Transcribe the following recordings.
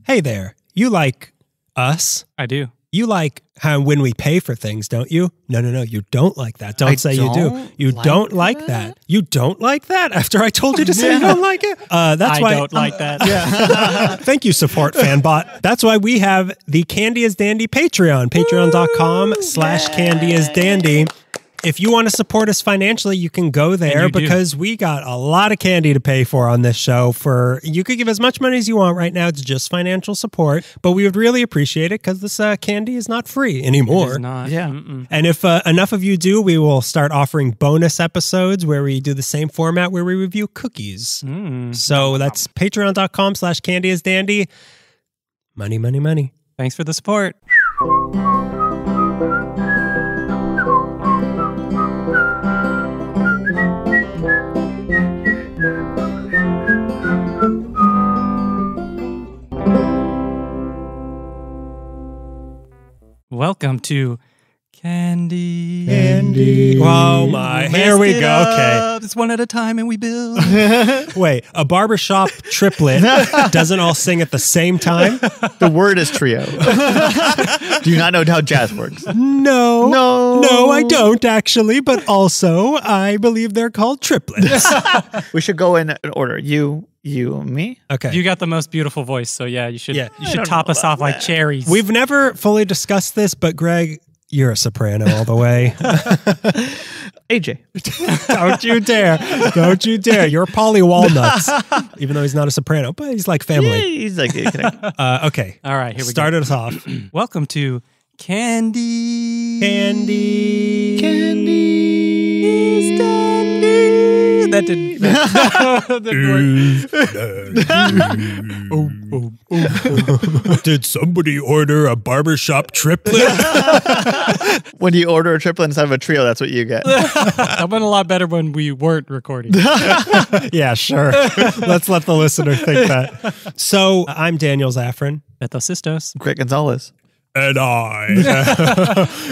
Hey there. You like us? I do. You like how when we pay for things, don't you? No. You don't like that. Don't say you do. You don't like that. You don't like that after I told you to say you don't like it? That's why I don't like that. Yeah. Thank you, support fanbot. That's why we have the Candy is Dandy Patreon. Patreon.com/Candy is Dandy. If you want to support us financially, you can go there because we got a lot of candy to pay for on this show. You could give as much money as you want right now. It's just financial support, but we would really appreciate it because this candy is not free anymore. It is not. Yeah. And if enough of you do, we will start offering bonus episodes where we do the same format where we review cookies. So that's patreon.com/Candy is Dandy. Money, money, money. Thanks for the support. Welcome to Candy. Oh my, here we go. Okay. It's one at a time and we build. Wait, a barbershop triplet doesn't all sing at the same time? The word is trio. Do you not know how jazz works? No, I don't actually, but also I believe they're called triplets. We should go in order. You, me? Okay. You got the most beautiful voice, so yeah, you should I should don't top know us off about like that. cherries. We've never fully discussed this, but Greg, you're a soprano all the way. AJ. Don't you dare. Don't you dare. You're Polly Walnuts, even though he's not a soprano, but he's like Yeah, family. he's like, Okay. All right, here we Start us off. go. Welcome to Candy. Candy. Is Dandy. That didn't. Did somebody order a barbershop triplet? when you order a triplet instead of a trio, that's what you get. That went a lot better when we weren't recording. Yeah, sure. Let's let the listener think that. So I'm Daniel Zaffron. Beto Sistos. Greg Gonzalez. And I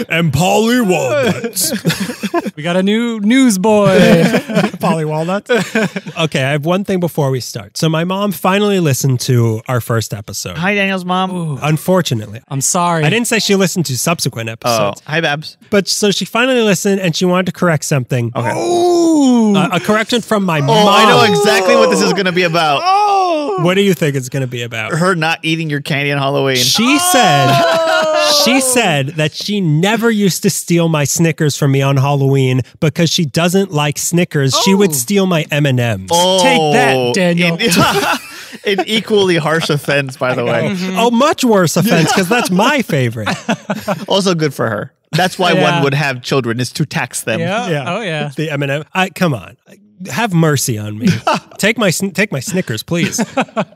am Polly Walnuts. We got a new newsboy. Polly Walnuts? Okay, I have one thing before we start. So my mom finally listened to our first episode. Hi, Daniel's mom. Unfortunately. I'm sorry. I didn't say she listened to subsequent Oh, episodes. hi, Babs. But so she finally listened and she wanted to correct something. Okay. Ooh. A correction from my mom. Oh, I know exactly what this is going to be about. What do you think it's going to be about? Her not eating your candy on Halloween. She said that she never used to steal my Snickers from me on Halloween because she doesn't like Snickers. She would steal my M&Ms. Take that, Daniel. An equally harsh offense, by the way. Oh, much worse offense because that's my favorite. Also good for her. That's why Yeah. one would have children, is to tax them. Yeah. Oh, yeah. The M&M. Come on. Have mercy on me. Take my Snickers, please.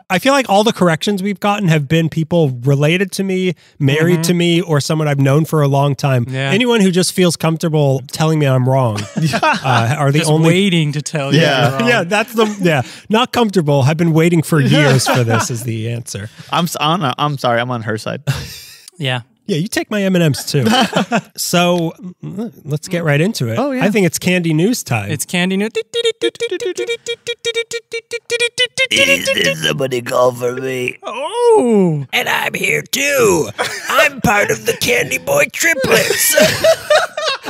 I feel like all the corrections we've gotten have been people related to me, married to me, or someone I've known for a long time. Yeah. Anyone who just feels comfortable telling me I'm wrong are the Just only. waiting to tell you. Yeah. you're wrong. Yeah, that's not comfortable. I've been waiting for years for this is the answer. I'm sorry. I'm on her side. Yeah. Yeah, you take my M&Ms too. So let's get right into it. Oh, yeah. I think it's candy news time. It's Candy News. Did somebody call for me? Oh. And I'm here too. I'm part of the Candy Boy triplets.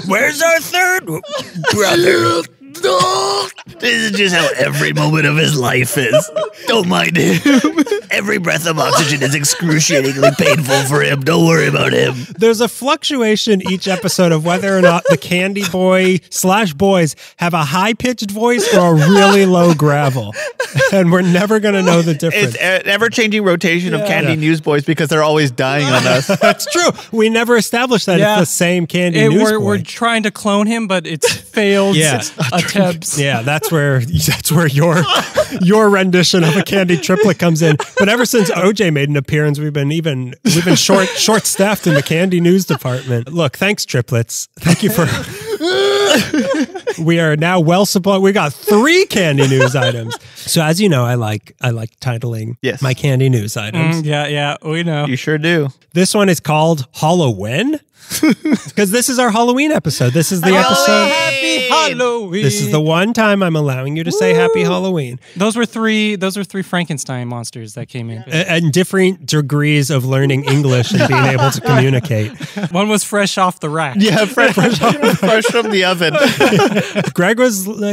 Where's our third brother? This is just how every moment of his life is. Don't mind him. Every breath of oxygen is excruciatingly painful for him. Don't worry about him. There's a fluctuation each episode of whether or not the Candy Boy / boys have a high-pitched voice or a really low gravel. And we're never going to know the difference. It's an ever-changing rotation of candy Yeah. newsboys because they're always dying on us. That's true. We never established that Yeah. it's the same Candy News We're Boy. trying to clone him, but it's failed Yeah. attempts. Yeah, that's where your rendition of a candy triplet comes in. But ever since OJ made an appearance, we've been short staffed in the candy news department. Look, thanks triplets. Thank you for. We are now well supplied. We got 3 candy news items. So as you know, I like titling Yes. my candy news items. Yeah, we know. You sure do. This one is called Halloween. Because this is our Halloween episode. This is the episode. Happy Halloween. This is the one time I'm allowing you to say Happy Halloween. Those were three Frankenstein monsters that came in. And different degrees of learning English and being able to communicate. One was fresh off the rack. Yeah, fresh from the oven. Greg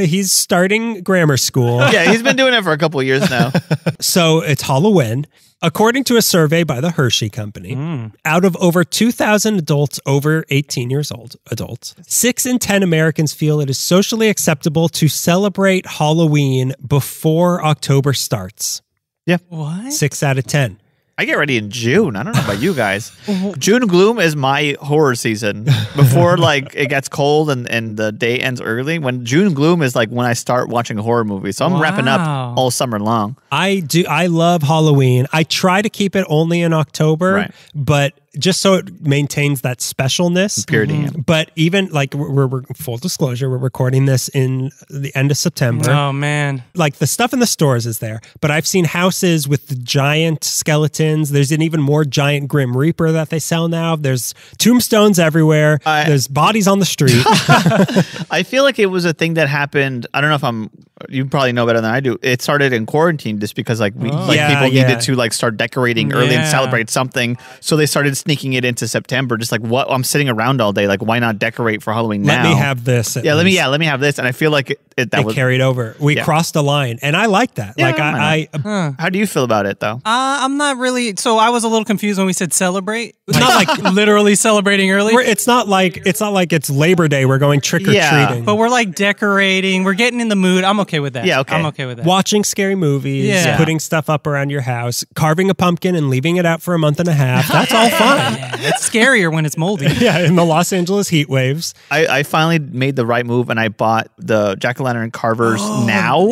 he's starting grammar school. Yeah, he's been doing it for a couple of years now. So it's Halloween. According to a survey by the Hershey Company, out of over 2,000 adults over 18 years old, 6 in 10 Americans feel it is socially acceptable to celebrate Halloween before October starts. Yeah. What? 6 out of 10. I get ready in June. I don't know about you guys. June gloom is my horror season. Before like it gets cold and the day ends early. When June gloom is like when I start watching a horror movie. So I'm wrapping up all summer long. I love Halloween. I try to keep it only in October, but just so it maintains that specialness. Purity. But even like we're full disclosure, we're recording this in the end of September. Oh man. Like the stuff in the stores is there, but I've seen houses with the giant skeletons. There's an even more giant Grim Reaper that they sell now. There's tombstones everywhere. There's bodies on the street. I feel like it was a thing that happened. I don't know if you probably know better than I do. It started in quarantine just because people needed to like start decorating early and celebrate something. So they started sneaking it into September. Just like, what? I'm sitting around all day. Like, why not decorate for Halloween now? Let me have this. Let me have this. And I feel like it carried over. We crossed a line, and I like that. Yeah, like How do you feel about it though? I'm not really. So I was a little confused when we said celebrate. It's not like literally celebrating early. It's not like it's Labor Day. We're going trick or treating, but we're like decorating. We're getting in the mood. I'm okay with that. Yeah, okay. I'm okay with that. Watching scary movies, putting stuff up around your house, carving a pumpkin and leaving it out for a month and a half. That's all fun. It's scarier when it's moldy. Yeah, in the Los Angeles heat waves. I finally made the right move and I bought the jack-o'-lantern carvers now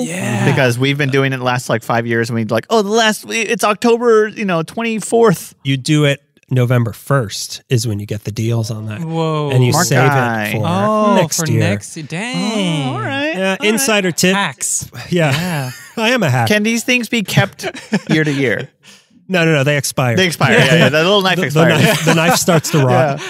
because we've been doing it the last like 5 years and we'd like, it's October 24th. You do it November 1st is when you get the deals on that. Whoa. And you save it for next year. Dang. All right. Yeah, insider tip. Hacks. Yeah. I am a hack. Can these things be kept year to year? No, they expire. They expire. Yeah. The little knife expires. The knife starts to rot.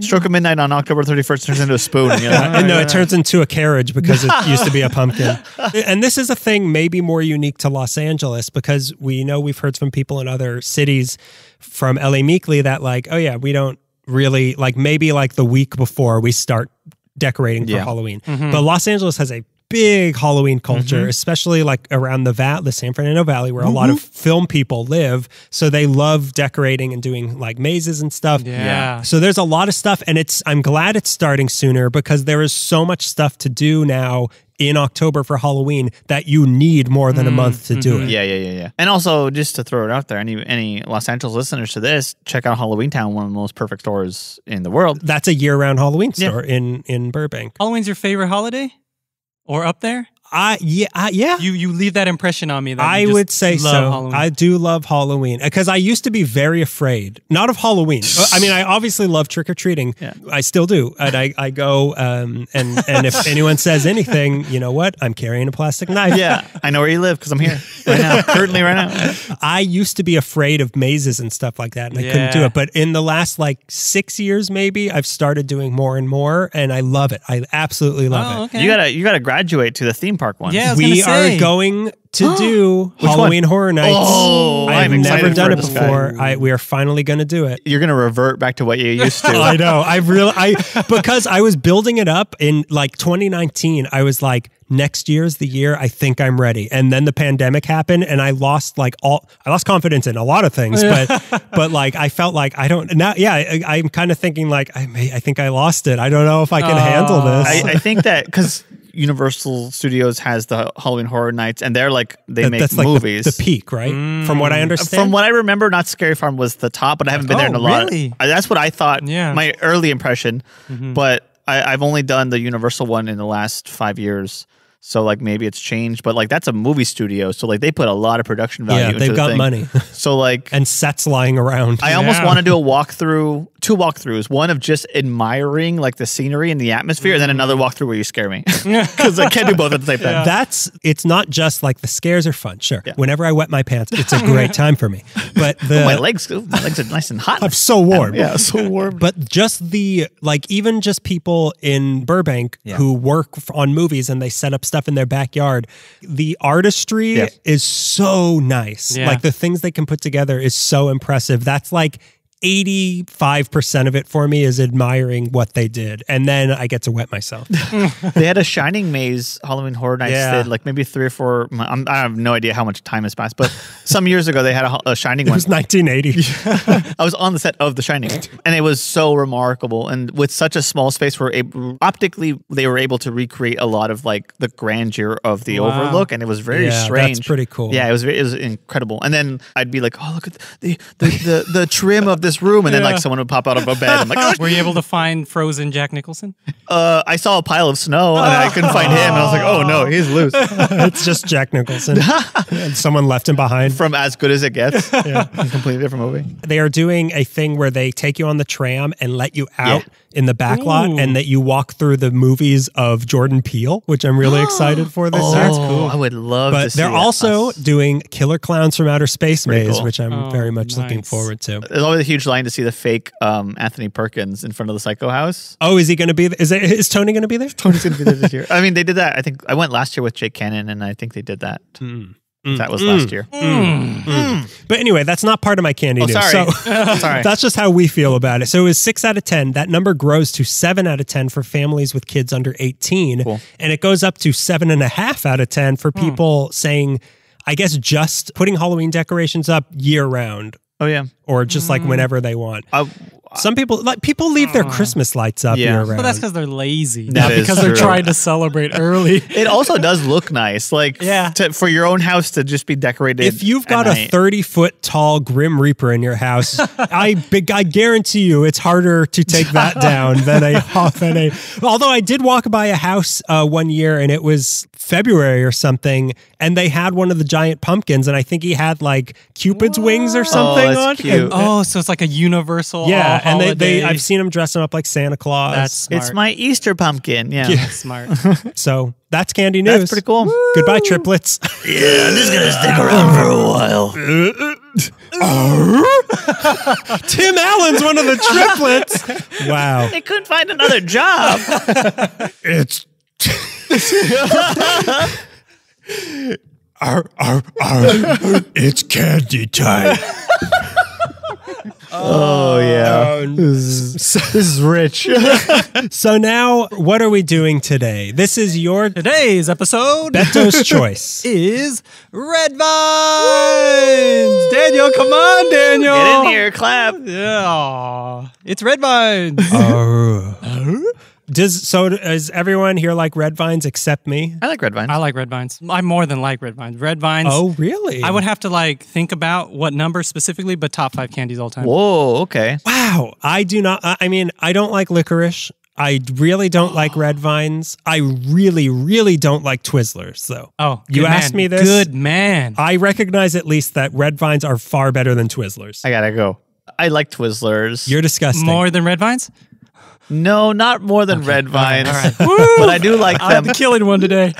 Stroke of midnight on October 31st turns into a spoon. It turns into a carriage because it used to be a pumpkin. And this is a thing maybe more unique to Los Angeles because we've heard from people in other cities from LA Meekly that like, we don't really like maybe like the week before we start decorating for Halloween. Mm-hmm. But Los Angeles has a big Halloween culture, especially like around the San Fernando Valley where a lot of film people live. So they love decorating and doing like mazes and stuff. Yeah. So there's a lot of stuff and I'm glad it's starting sooner because there is so much stuff to do now in October for Halloween that you need more than a month to do it. Yeah. And also, just to throw it out there, any Los Angeles listeners to this, check out Halloween Town, one of the most perfect stores in the world. That's a year-round Halloween store in Burbank. Halloween's your favorite holiday? Or up there? Yeah. You leave that impression on me that I you just would say love so. Halloween. I do love Halloween because I used to be very afraid, not of Halloween. I mean, I obviously love trick or treating. Yeah. I still do, and I go and if anyone says anything, you know what? I'm carrying a plastic knife. Yeah, I know where you live because I'm here right now, currently right now. I used to be afraid of mazes and stuff like that, and I couldn't do it. But in the last like 6 years, maybe I've started doing more and more, and I love it. I absolutely love it. Okay. You gotta graduate to the theme park one. Yeah, we are going to do Halloween Horror Nights. Oh, I've I'm never excited done for it this before. We are finally going to do it. You're gonna revert back to what you used to. I know. Because I was building it up in like 2019. I was like, next year's the year I think I'm ready. And then the pandemic happened and I lost confidence in a lot of things, but like I felt like I don't now. Yeah. I'm kind of thinking like, I think I lost it. I don't know if I can handle this. I think that because Universal Studios has the Halloween Horror Nights and they're like, make that's like movies. The peak, right? From what I understand. From what I remember, Not Scary Farm was the top, but I haven't been there in a lot. Really? That's what I thought. Yeah. My early impression, but I've only done the Universal one in the last 5 years. So like maybe it's changed, but like that's a movie studio. So like they put a lot of production value into they've the got thing. money. So like and sets lying around. I almost want to do a walkthrough two walkthroughs. One of just admiring like the scenery and the atmosphere, and then another walkthrough where you scare me because I can't do both at the same time. It's not just like the scares are fun. Sure, whenever I wet my pants, it's a great time for me. But my legs are nice and hot. I'm so warm. Yeah, so warm. But just the like, even just people in Burbank who work on movies and they set up stuff in their backyard, the artistry is so nice. Like the things they can put together is so impressive. That's like 85% of it for me is admiring what they did, and then I get to wet myself. They had a Shining Maze Halloween Horror Nights did like maybe 3 or 4. I have no idea how much time has passed, but some years ago they had a Shining one. It was 1980. I was on the set of The Shining, and it was so remarkable. And with such a small space, optically they were able to recreate a lot of like the grandeur of the overlook, and it was very strange. That's pretty cool. Yeah, it was incredible. And then I'd be like, oh, look at the trim of this room, and then like someone would pop out of a bed. I'm like, oh. Were you able to find frozen Jack Nicholson? I saw a pile of snow and I couldn't find him, and I was like, oh no, he's loose. It's just Jack Nicholson. And someone left him behind. From As Good as It Gets. A completely different movie. They are doing a thing where they take you on the tram and let you out in the back lot, and that you walk through the movies of Jordan Peele, which I'm really excited for this year. That's cool. I would love to see But they're also doing Killer Clowns from Outer Space Maze, cool. which I'm very much looking forward to. There's always a huge line to see the fake Anthony Perkins in front of the Psycho House. Oh, is he going to be? Is Tony going to be there? Tony's going to be there this year. I mean, they did that. I think I went last year with Jake Cannon, and I think they did that. That was last year. But anyway, that's not part of my candy news. Sorry. So Sorry. that's just how we feel about it. So it was 6 out of 10. That number grows to 7 out of 10 for families with kids under 18. Cool. And it goes up to 7.5 out of 10 for people saying, I guess, just putting Halloween decorations up year round. Oh, yeah. Or just like whenever they want. Some people leave their Christmas lights up year round. But that's because they're lazy, That not is because true. they're trying to celebrate early. It also does look nice. Like, for your own house to just be decorated. If you've got a 30-foot tall Grim Reaper in your house, I guarantee you it's harder to take that down than a. Although I did walk by a house one year, and it was February or something, and they had one of the giant pumpkins, and I think he had like Cupid's wings or something on. Cute. So it's like a universal. And holiday. I've seen them dressing up like Santa Claus. That's smart. It's my Easter pumpkin. Yeah. That's smart. So that's candy news. That's pretty cool. Goodbye, triplets. Yeah, I'm just gonna stick around for a while. Tim Allen's one of the triplets. Wow. They couldn't find another job. It's it's candy time. Oh, yeah. This is rich. So now, what are we doing today? This is your Today's episode Beto's Choice. is Red Vines. Daniel, come on, Daniel. Get in here, clap. Yeah. It's Red Vines. Does everyone here like red vines except me? I like red vines. I like Red Vines. I more than like Red Vines. Red Vines. Oh, really? I would have to like think about what number specifically, but top 5 candies all time. Whoa, okay. Wow. I do not. I mean, I don't like licorice. I really don't like red vines. I really, really don't like Twizzlers, though. Oh, you asked me this. Good man. I recognize at least that red vines are far better than Twizzlers. I gotta go. I like Twizzlers. You're disgusting. More than Red Vines? No, not more than red vines. All right. But I do like them. I'm killing one today.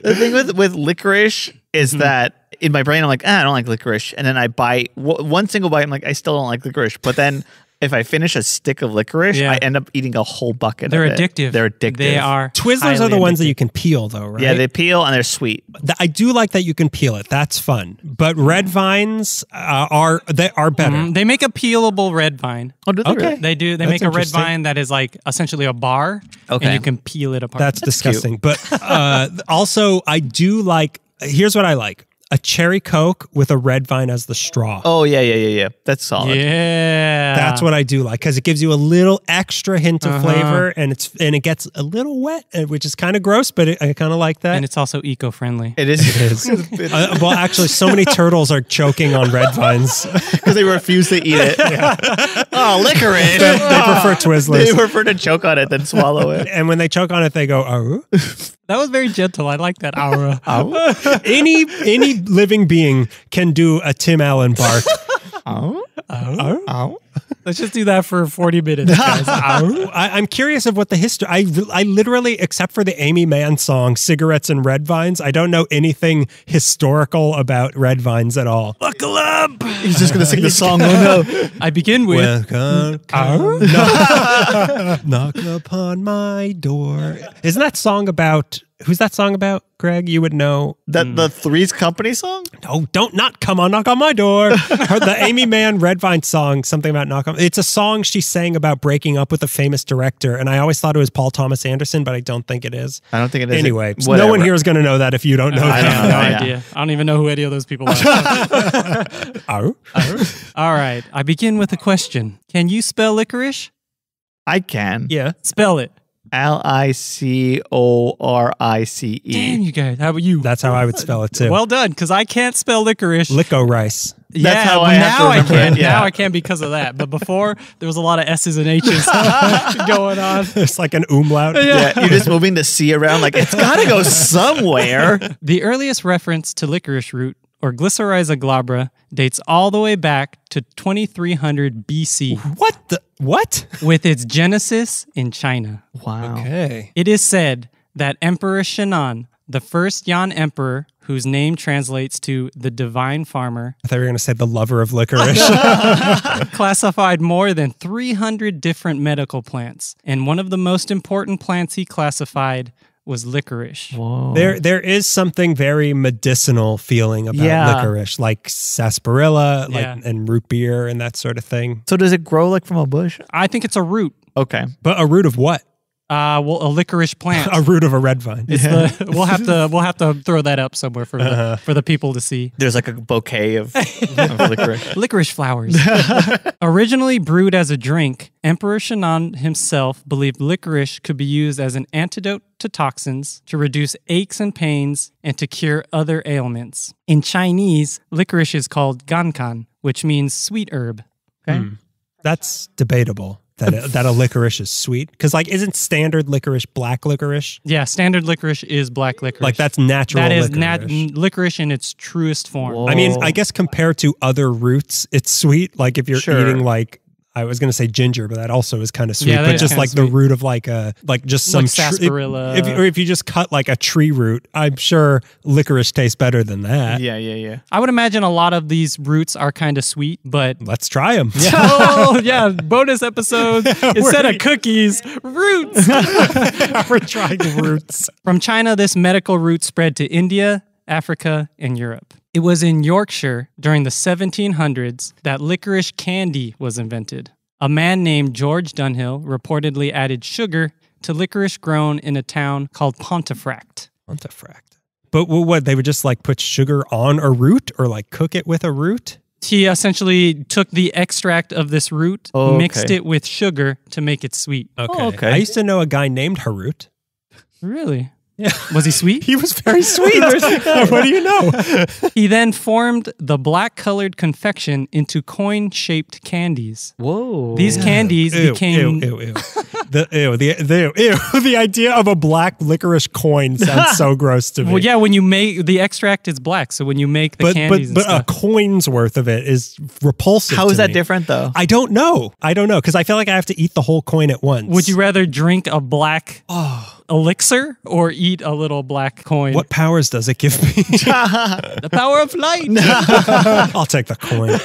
The thing with licorice is that in my brain, I'm like, I don't like licorice. And then I bite one single bite. I'm like, I still don't like licorice. But then if I finish a stick of licorice, I end up eating a whole bucket They're of it. addictive. They're addictive. They are. Twizzlers are the ones that you can peel, though, right? Yeah, they peel and they're sweet. I do like that you can peel it. That's fun. But red vines are better. They make a peelable red vine. Oh, do they? Okay. Really? They do. They That's make a red interesting. vine that is like essentially a bar, Okay. and you can peel it apart. That's disgusting. But also, I do like, here's what I like. A cherry Coke with a red vine as the straw. Oh, yeah. That's solid. Yeah. That's what I do like, because it gives you a little extra hint of flavor, and it gets a little wet, which is kind of gross, but I kind of like that. And it's also eco-friendly. It is. It is. Well, actually, so many turtles are choking on red vines. Because they refuse to eat it. Oh, licorice. They prefer Twizzlers. They prefer to choke on it than swallow it. And when they choke on it, they go, oh. That was very gentle. I like that aura. Any living being can do a Tim Allen bark. Oh. Let's just do that for 40 minutes, guys. I'm curious of what the history. I literally, except for the Amy Mann song "Cigarettes and Red Vines," I don't know anything historical about red vines at all. Buckle up. He's just gonna sing the song. Oh no! I begin with knock upon my door. Isn't that song about? Who's that song about, Greg? You would know. The Three's Company song? No, don't not come on, knock on my door. The Amy Mann Red Vine song, something about knock on. It's a song she sang about breaking up with a famous director, and I always thought it was Paul Thomas Anderson, but I don't think it is. I don't think it is. Anyway, no one here is going to know that if you don't know I that. have no idea. I don't even know who any of those people are. All right. I begin with a question. Can you spell licorice? I can. Yeah. Spell it. Licorrice. Damn, you guys. How about you? That's how I would spell it too. Well done, because I can't spell licorice. Licorice. That's how I have to now remember I can. it, yeah. Now I can because of that. But before, there was a lot of S's and H's going on. It's like an umlaut. Yeah, you're just moving the C around like it's got to go somewhere. The earliest reference to licorice root, or Glycyrrhiza glabra, dates all the way back to 2300 BC. What? With its genesis in China. Wow. Okay. It is said that Emperor Shinan, the first Yan emperor, whose name translates to the divine farmer, I thought you were going to say the lover of licorice. classified more than 300 different medical plants. And one of the most important plants he classified was licorice. Whoa. There is something very medicinal feeling about licorice, like sarsaparilla, and root beer and that sort of thing. So does it grow like from a bush? I think it's a root. Okay. But a root of what? Well, a licorice plant. A root of a red vine. We'll have to throw that up somewhere for the people to see. There's like a bouquet of licorice. Licorice flowers. Originally brewed as a drink, Emperor Shinan himself believed licorice could be used as an antidote to toxins, to reduce aches and pains, and to cure other ailments. In Chinese, licorice is called gankan, which means sweet herb. Okay. That's debatable. That a licorice is sweet, because isn't standard licorice black licorice? Yeah, standard licorice is black licorice. Like that's natural. That is licorice. Licorice in its truest form. Whoa. I mean, I guess compared to other roots, it's sweet. Like if you're eating I was going to say ginger, but that also is kind of sweet. Yeah, but just like the sweet. root of just some sarsaparilla. If you just cut like a tree root, I'm sure licorice tastes better than that. Yeah. I would imagine a lot of these roots are kind of sweet, but Let's try them. oh yeah, bonus episode instead of cookies, roots. We're trying roots. From China, this medical root spread to India, Africa, and Europe. It was in Yorkshire during the 1700s that licorice candy was invented. A man named George Dunhill reportedly added sugar to licorice grown in a town called Pontefract. But what, they would just put sugar on a root or cook it with a root? He essentially took the extract of this root, mixed it with sugar to make it sweet. Okay. I used to know a guy named Harut. Really? Yeah. Was he sweet? He was very sweet. What do you know? He then formed the black-colored confection into coin-shaped candies. Whoa. These candies became... Ew. The idea of a black licorice coin sounds so gross to me. Well, yeah, when you make... The extract is black, so when you make the candies but a coin's worth of it is repulsive How is to that me. different, though? I don't know, because I feel like I have to eat the whole coin at once. Would you rather drink a black elixir or eat a little black coin? What powers does it give me? The power of light! I'll take the coin.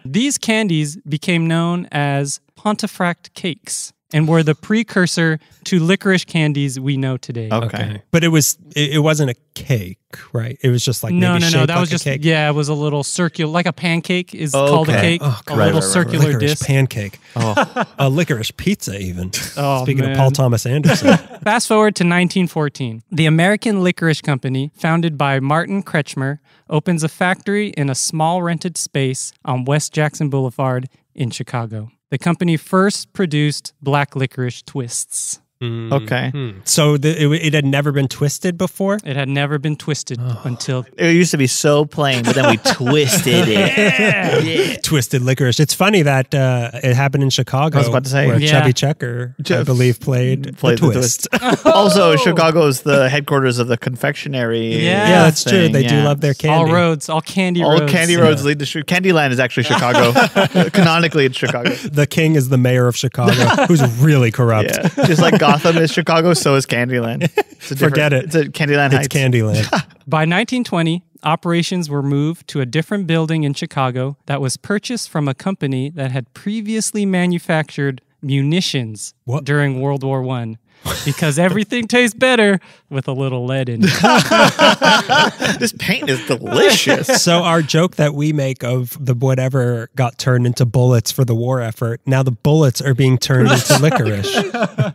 These candies became known as Pontefract cakes and were the precursor to licorice candies we know today. Okay. But it wasn't a cake, right? It was just No. shaped That was just a cake. Yeah, it was a little circular, like a pancake is called a cake. Oh, A little circular licorice disc. pancake. A licorice pizza, even. Oh, Speaking man. of Paul Thomas Anderson. Fast forward to 1914. The American Licorice Company, founded by Martin Kretschmer, opens a factory in a small rented space on West Jackson Boulevard in Chicago. The company first produced black licorice twists. Okay. So it had never been twisted before? It had never been twisted until It used to be so plain, but then we twisted it. Yeah. Twisted licorice. It's funny that it happened in Chicago. I was about to say. where Yeah. Chubby Checker, I believe, played the twist. Also, Chicago is the headquarters of the confectionery. Yeah. Yeah, that's true. thing, They do love their candy. all candy All roads. candy roads lead to Candyland is actually Chicago. Canonically, it's Chicago. The king is the mayor of Chicago, who's really corrupt. Yeah, just like Gotham is Chicago, so is Candyland. Forget it. It's a Candyland It's Heights. Candyland. By 1920, operations were moved to a different building in Chicago that was purchased from a company that had previously manufactured munitions What? during World War I. Because everything tastes better with a little lead in it. This paint is delicious. So our joke that we make of the whatever got turned into bullets for the war effort, now the bullets are being turned into licorice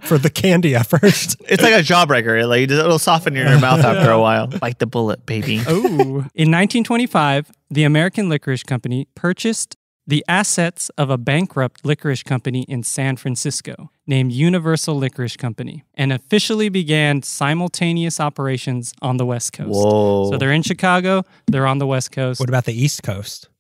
for the candy effort. It's like a jawbreaker. Like it'll soften in your mouth after a while. Bite the bullet, baby. Ooh. In 1925, the American Licorice Company purchased the assets of a bankrupt licorice company in San Francisco named Universal Licorice Company and officially began simultaneous operations on the West Coast. Whoa. So they're in Chicago, they're on the West Coast. What about the East Coast?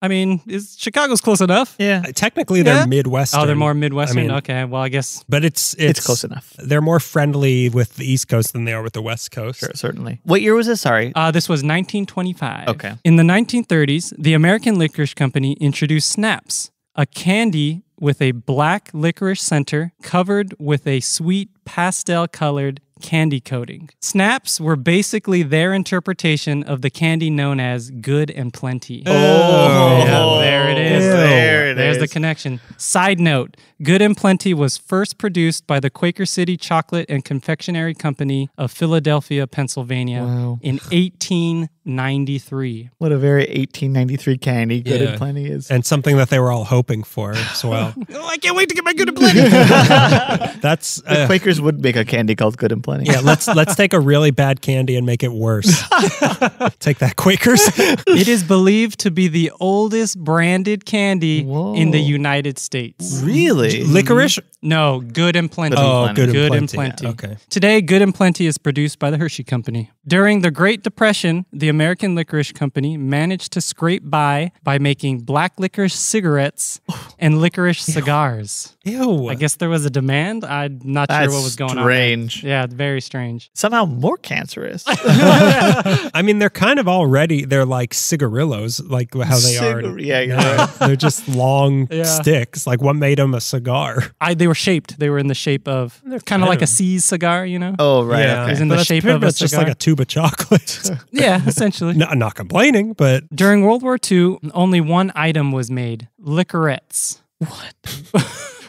I mean, Chicago's close enough? Yeah, Technically, they're Yeah. Midwestern. Oh, they're more Midwestern? I mean- Okay, well, I guess. But it's close enough. They're more friendly with the East Coast than they are with the West Coast. Sure, certainly. What year was this? Sorry. This was 1925. Okay. In the 1930s, the American Licorice Company introduced Snaps, a candy with a black licorice center covered with a sweet pastel-colored candy coating. Snaps were basically their interpretation of the candy known as Good and Plenty. Oh, Yeah, there it is. There it There's is. the connection. Side note, Good and Plenty was first produced by the Quaker City Chocolate and Confectionery Company of Philadelphia, Pennsylvania Wow. in 1893. What a very 1893 candy. Good Yeah. and Plenty is. And something that they were all hoping for as well. Oh, I can't wait to get my Good and Plenty. That's The Quakers would make a candy called Good and Plenty. yeah. Let's take a really bad candy and make it worse. Take that, Quakers. It is believed to be the oldest branded candy Whoa. in the United States. Really? Licorice. No, Good and Plenty. Oh, Good and Good and Plenty. Plenty. Okay. Today, Good and Plenty is produced by the Hershey Company. During the Great Depression, the American Licorice Company managed to scrape by making black licorice cigarettes and licorice cigars. Ew. I guess there was a demand. I'm not sure That's what was going on. strange. Yeah, very strange. Somehow more cancerous. I mean, they're kind of already. They're like cigarillos, like how they are. Yeah, you're right. They're just long Yeah. sticks. Like what made them a cigar? They were shaped. They were in the shape of kind of like a C's cigar, you know? Oh, right. Yeah. Okay. Is in the But that's shape pretty of a much just cigar. like a tube of chocolate. Yeah, essentially. No, I'm not complaining, but During World War II, only one item was made, licorettes. What?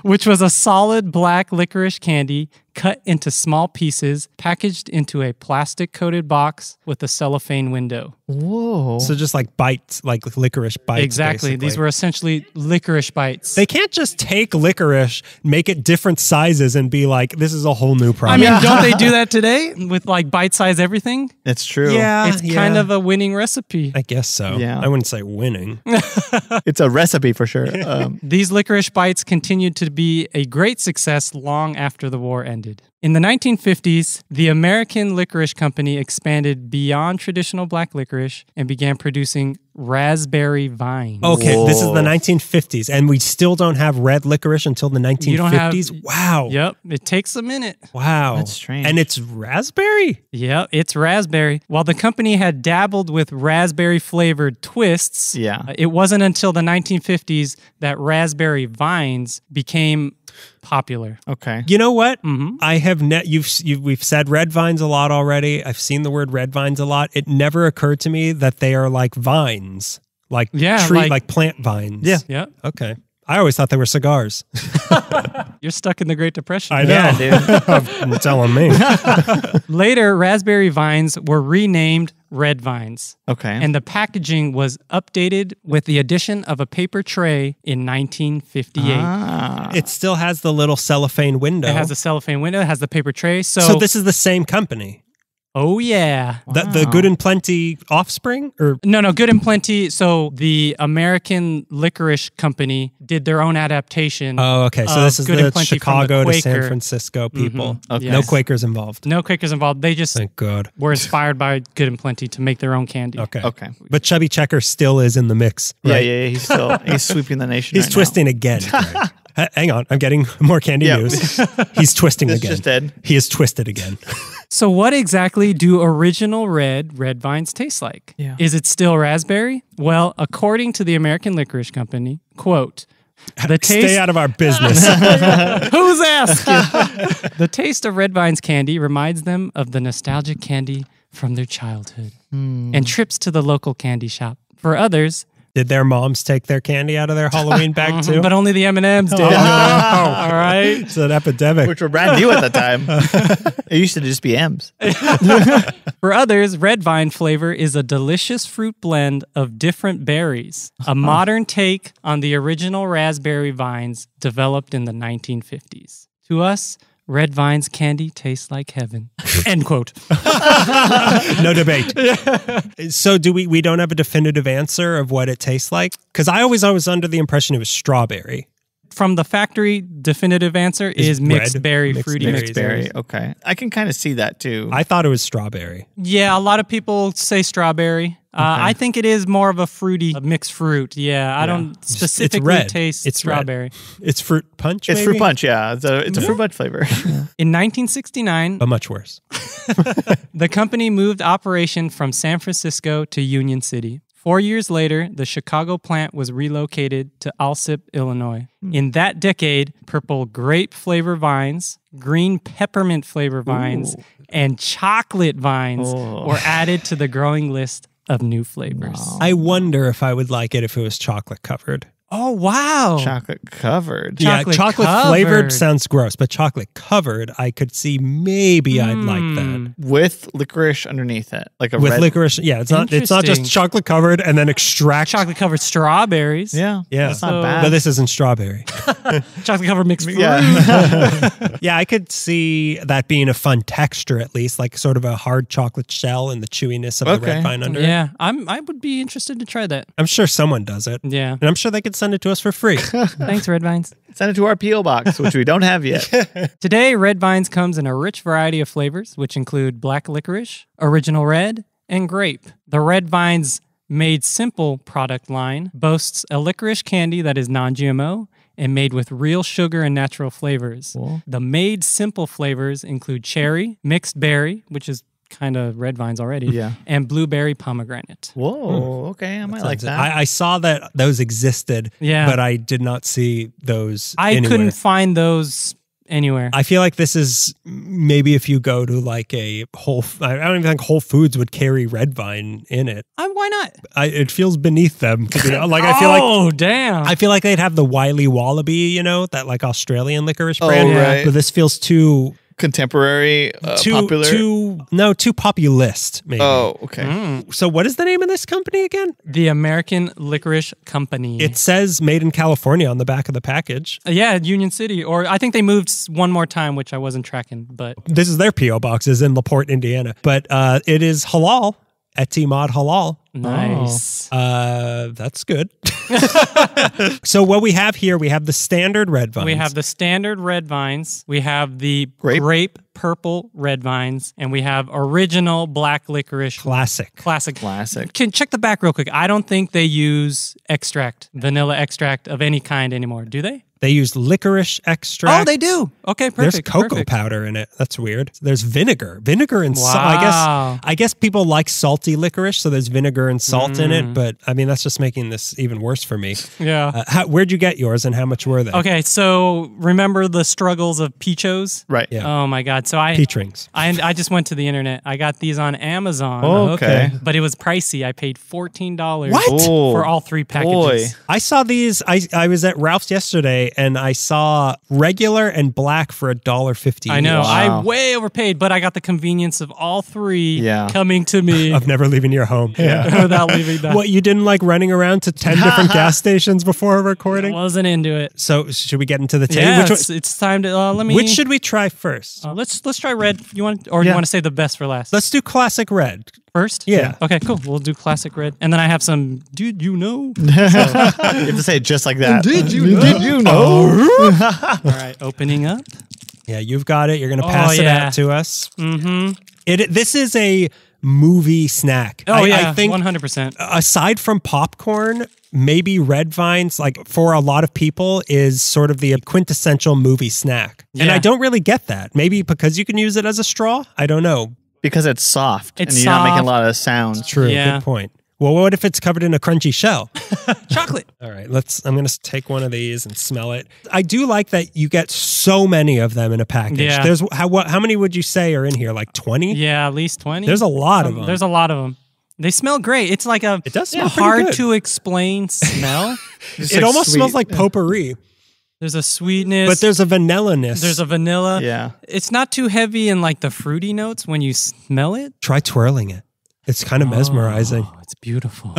Which was a solid black licorice candy cut into small pieces, packaged into a plastic-coated box with a cellophane window. Whoa. so just like bites, like licorice bites. Exactly. basically. These were essentially licorice bites. They can't just take licorice, make it different sizes, and be like, "This is a whole new I product." mean, don't they do that today with like bite-size everything? It's true. It's kind of a winning recipe. I guess so. Yeah. I wouldn't say winning. It's a recipe for sure. These licorice bites continued to be a great success long after the war ended. In the 1950s, the American Licorice Company expanded beyond traditional black licorice and began producing raspberry vines. Okay, this is the Whoa. 1950s, and we still don't have red licorice until the 1950s. You don't have- Wow. Yep, it takes a minute. Wow. That's strange. And it's raspberry? Yep, it's raspberry. While the company had dabbled with raspberry flavored twists, Yeah. it wasn't until the 1950s that raspberry vines became popular. Okay. You know what? Mhm. I have we've said red vines a lot already. I've seen the word red vines a lot. It never occurred to me that they are like vines, like Yeah, tree, like- like plant vines. Yeah. Yep, Okay. I always thought they were cigars. you're stuck in the Great Depression. I know. Yeah, dude. You're telling me. Later, raspberry vines were renamed red vines. Okay. And the packaging was updated with the addition of a paper tray in 1958. It still has the little cellophane window. It has a cellophane window, it has the paper tray. so this is the same company. Oh, yeah. The Good and Plenty offspring? Or No, Good and Plenty. So the American Licorice Company did their own adaptation. Oh, okay. So this is Good and the Plenty from Chicago the to San Quaker. Francisco people. Okay. No Quakers involved. No Quakers involved. They just Thank God. were inspired by Good and Plenty to make their own candy. Okay. But Chubby Checker still is in the mix. Yeah, Right? yeah, he's sweeping the nation. He's right twisting again. Greg. Hang on. I'm getting more candy Yeah. news. He's twisting It's again. just dead. He is twisted again. So what exactly do original red vines taste like? Yeah. Is it still raspberry? Well, according to the American Licorice Company, quote, the taste Stay out of our business. Who's asking? The taste of red vines candy reminds them of the nostalgic candy from their childhood and trips to the local candy shop. For others, Did their moms take their candy out of their Halloween bag too? but only the M&Ms did. All right. It's an epidemic. Which were brand new at the time. It used to just be M's. For others, red vine flavor is a delicious fruit blend of different berries, a modern take on the original raspberry vines developed in the 1950s. To us, red vines candy tastes like heaven. End quote. No debate. So do we don't have a definitive answer of what it tastes like? Because I was under the impression it was strawberry. From the factory, definitive answer is mixed red. berry, Mixed fruity berries. mixed Berry. berry. Okay. I can kind of see that too. I thought it was strawberry. Yeah, a lot of people say strawberry. I think it is more of a fruity mixed fruit. Yeah, I don't specifically red. taste It's red. strawberry. It's fruit punch. it's maybe? fruit punch, yeah. It's a fruit punch flavor. In 1969, but much worse. the company moved operation from San Francisco to Union City. 4 years later, the Chicago plant was relocated to Alsip, Illinois. In that decade, purple grape flavor vines, green peppermint flavor vines, and chocolate vines were added to the growing list of new flavors. I wonder if I would like it if it was chocolate covered. Oh, wow. Chocolate covered. Chocolate chocolate covered. flavored sounds gross, but chocolate covered, I could see maybe I'd like that. With licorice underneath it. Like a With red. licorice, yeah, it's not just Interesting. chocolate covered and then extract. Chocolate covered strawberries. Yeah. Yeah. That's So- not bad. But this isn't strawberry. Chocolate covered mixed fruit. yeah. Yeah, I could see that being a fun texture at least, like sort of a hard chocolate shell and the chewiness of the Okay. red vine under it. Yeah, I would be interested to try that. I'm sure someone does it. Yeah. And I'm sure they could send it to us for free. Thanks, Red Vines. Send it to our P.O. box, which we don't have yet. Today, Red Vines comes in a rich variety of flavors, which include black licorice, original red, and grape. The Red Vines Made Simple product line boasts a licorice candy that is non-GMO and made with real sugar and natural flavors. Cool. The Made Simple flavors include cherry, mixed berry, which is kind of red vines already, Yeah. and blueberry pomegranate. Whoa. Okay. I might like that. I saw that those existed, Yeah. but I did not see those I anywhere. couldn't find those anywhere. I feel like this is maybe if you go to like a I don't even think Whole Foods would carry red vine in it. Why not? It feels beneath them. To be, like I feel like Oh, damn. I feel like they'd have the Wiley Wallaby, that like Australian licorice brand. Oh, right. But this feels too Contemporary, popular. too populist. Maybe. Oh, okay. So what is the name of this company again? The American Licorice Company. It says made in California on the back of the package. Yeah, Union City. Or I think they moved one more time, which I wasn't tracking. But This is their P.O. box is in LaPorte, Indiana. But it is halal. Etimad halal. nice. That's good. So what we have here, we have the standard red vines. We have the standard red vines. We have the Grape. purple red vines. And we have original black licorice. classic. Classic. Classic. Can check the back real quick. I don't think they use vanilla extract of any kind anymore. Do they? They use licorice extract. Oh, they do. Okay, perfect. There's cocoa perfect. powder in it. That's weird. There's vinegar and salt. Wow. I guess people like salty licorice, so there's vinegar and salt in it. But I mean, that's just making this even worse for me. Yeah. Where'd you get yours, and how much were they? Okay, so remember the struggles of Peachos? Right. Yeah. Oh my God! So Peach rings. I just went to the internet. I got these on Amazon. Okay. But it was pricey. I paid $14 What? Oh, for all 3 packages. boy. I saw these. I was at Ralph's yesterday, and I saw regular and black for $1.50. I know. Wow. I way overpaid, but I got the convenience of all three coming to me Of never leaving your home. without leaving that. What, you didn't like running around to 10 different gas stations before I recording? wasn't into it. So should we get into the taste? Yeah, it's time to let me. Which should we try first? Let's try red. You want you want to say the best for last? Let's do classic red. First? Yeah. Okay, cool. We'll do classic red. And then I have some, did you know? You have to say it just like that. Did you know? All right, opening up. Yeah, you've got it. You're going to pass it out to us. Mm-hmm. This is a movie snack. I think 100%. aside from popcorn, maybe red vines, like for a lot of people, is sort of the quintessential movie snack. And Yeah. I don't really get that. Maybe because you can use it as a straw? I don't know. Because it's soft It's and you're not making a soft. lot of sounds. True. Yeah. Good point. Well, what if it's covered in a crunchy shell? Chocolate. All right, I'm going to take one of these and smell it. I do like that you get so many of them in a package. Yeah. There's how many would you say are in here? Like 20? Yeah, at least 20. There's a lot of them. There's a lot of them. They smell great. It's like a It does smell pretty hard good. to explain smell. It almost smells like potpourri, There's a sweetness. but there's a vanilla-ness. There's a vanilla. Yeah. It's not too heavy in like the fruity notes when you smell it. Try twirling it. It's kind of mesmerizing. Oh, it's beautiful.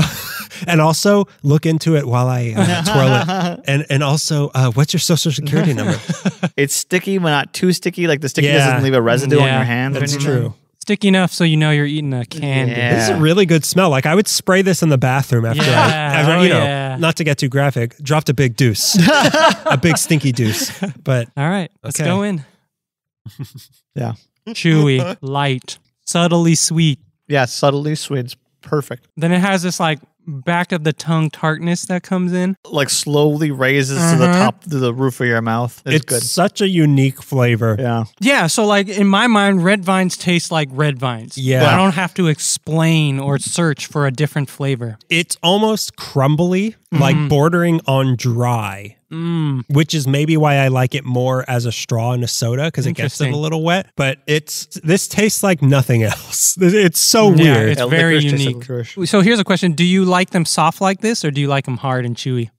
And also look into it while I twirl it. And also, what's your social security number? It's sticky, but not too sticky. Like the stickiness Yeah. doesn't leave a residue on Yeah, your hands. or That's anything. true. Sticky enough so you know you're eating a candy. Yeah. This is a really good smell. Like I would spray this in the bathroom after Yeah. not to get too graphic, dropped a big deuce, a big stinky deuce. But All right, let's Okay. go in. Yeah. Chewy, light, subtly sweet. Yeah, subtly sweet. It's perfect. Then it has this like back of the tongue tartness that comes in. Like slowly raises to the top, to the roof of your mouth. It's good. such a unique flavor. Yeah. Yeah, so like in my mind, red vines taste like red vines. Yeah. But I don't have to explain or search for a different flavor. It's almost crumbly, like bordering on dry. Which is maybe why I like it more as a straw in a soda because it gets it a Interesting. little wet. But this tastes like nothing else. It's so Yeah, weird. it's very licorice tastes like unique. licorice. So here's a question: do you like them soft like this, or do you like them hard and chewy?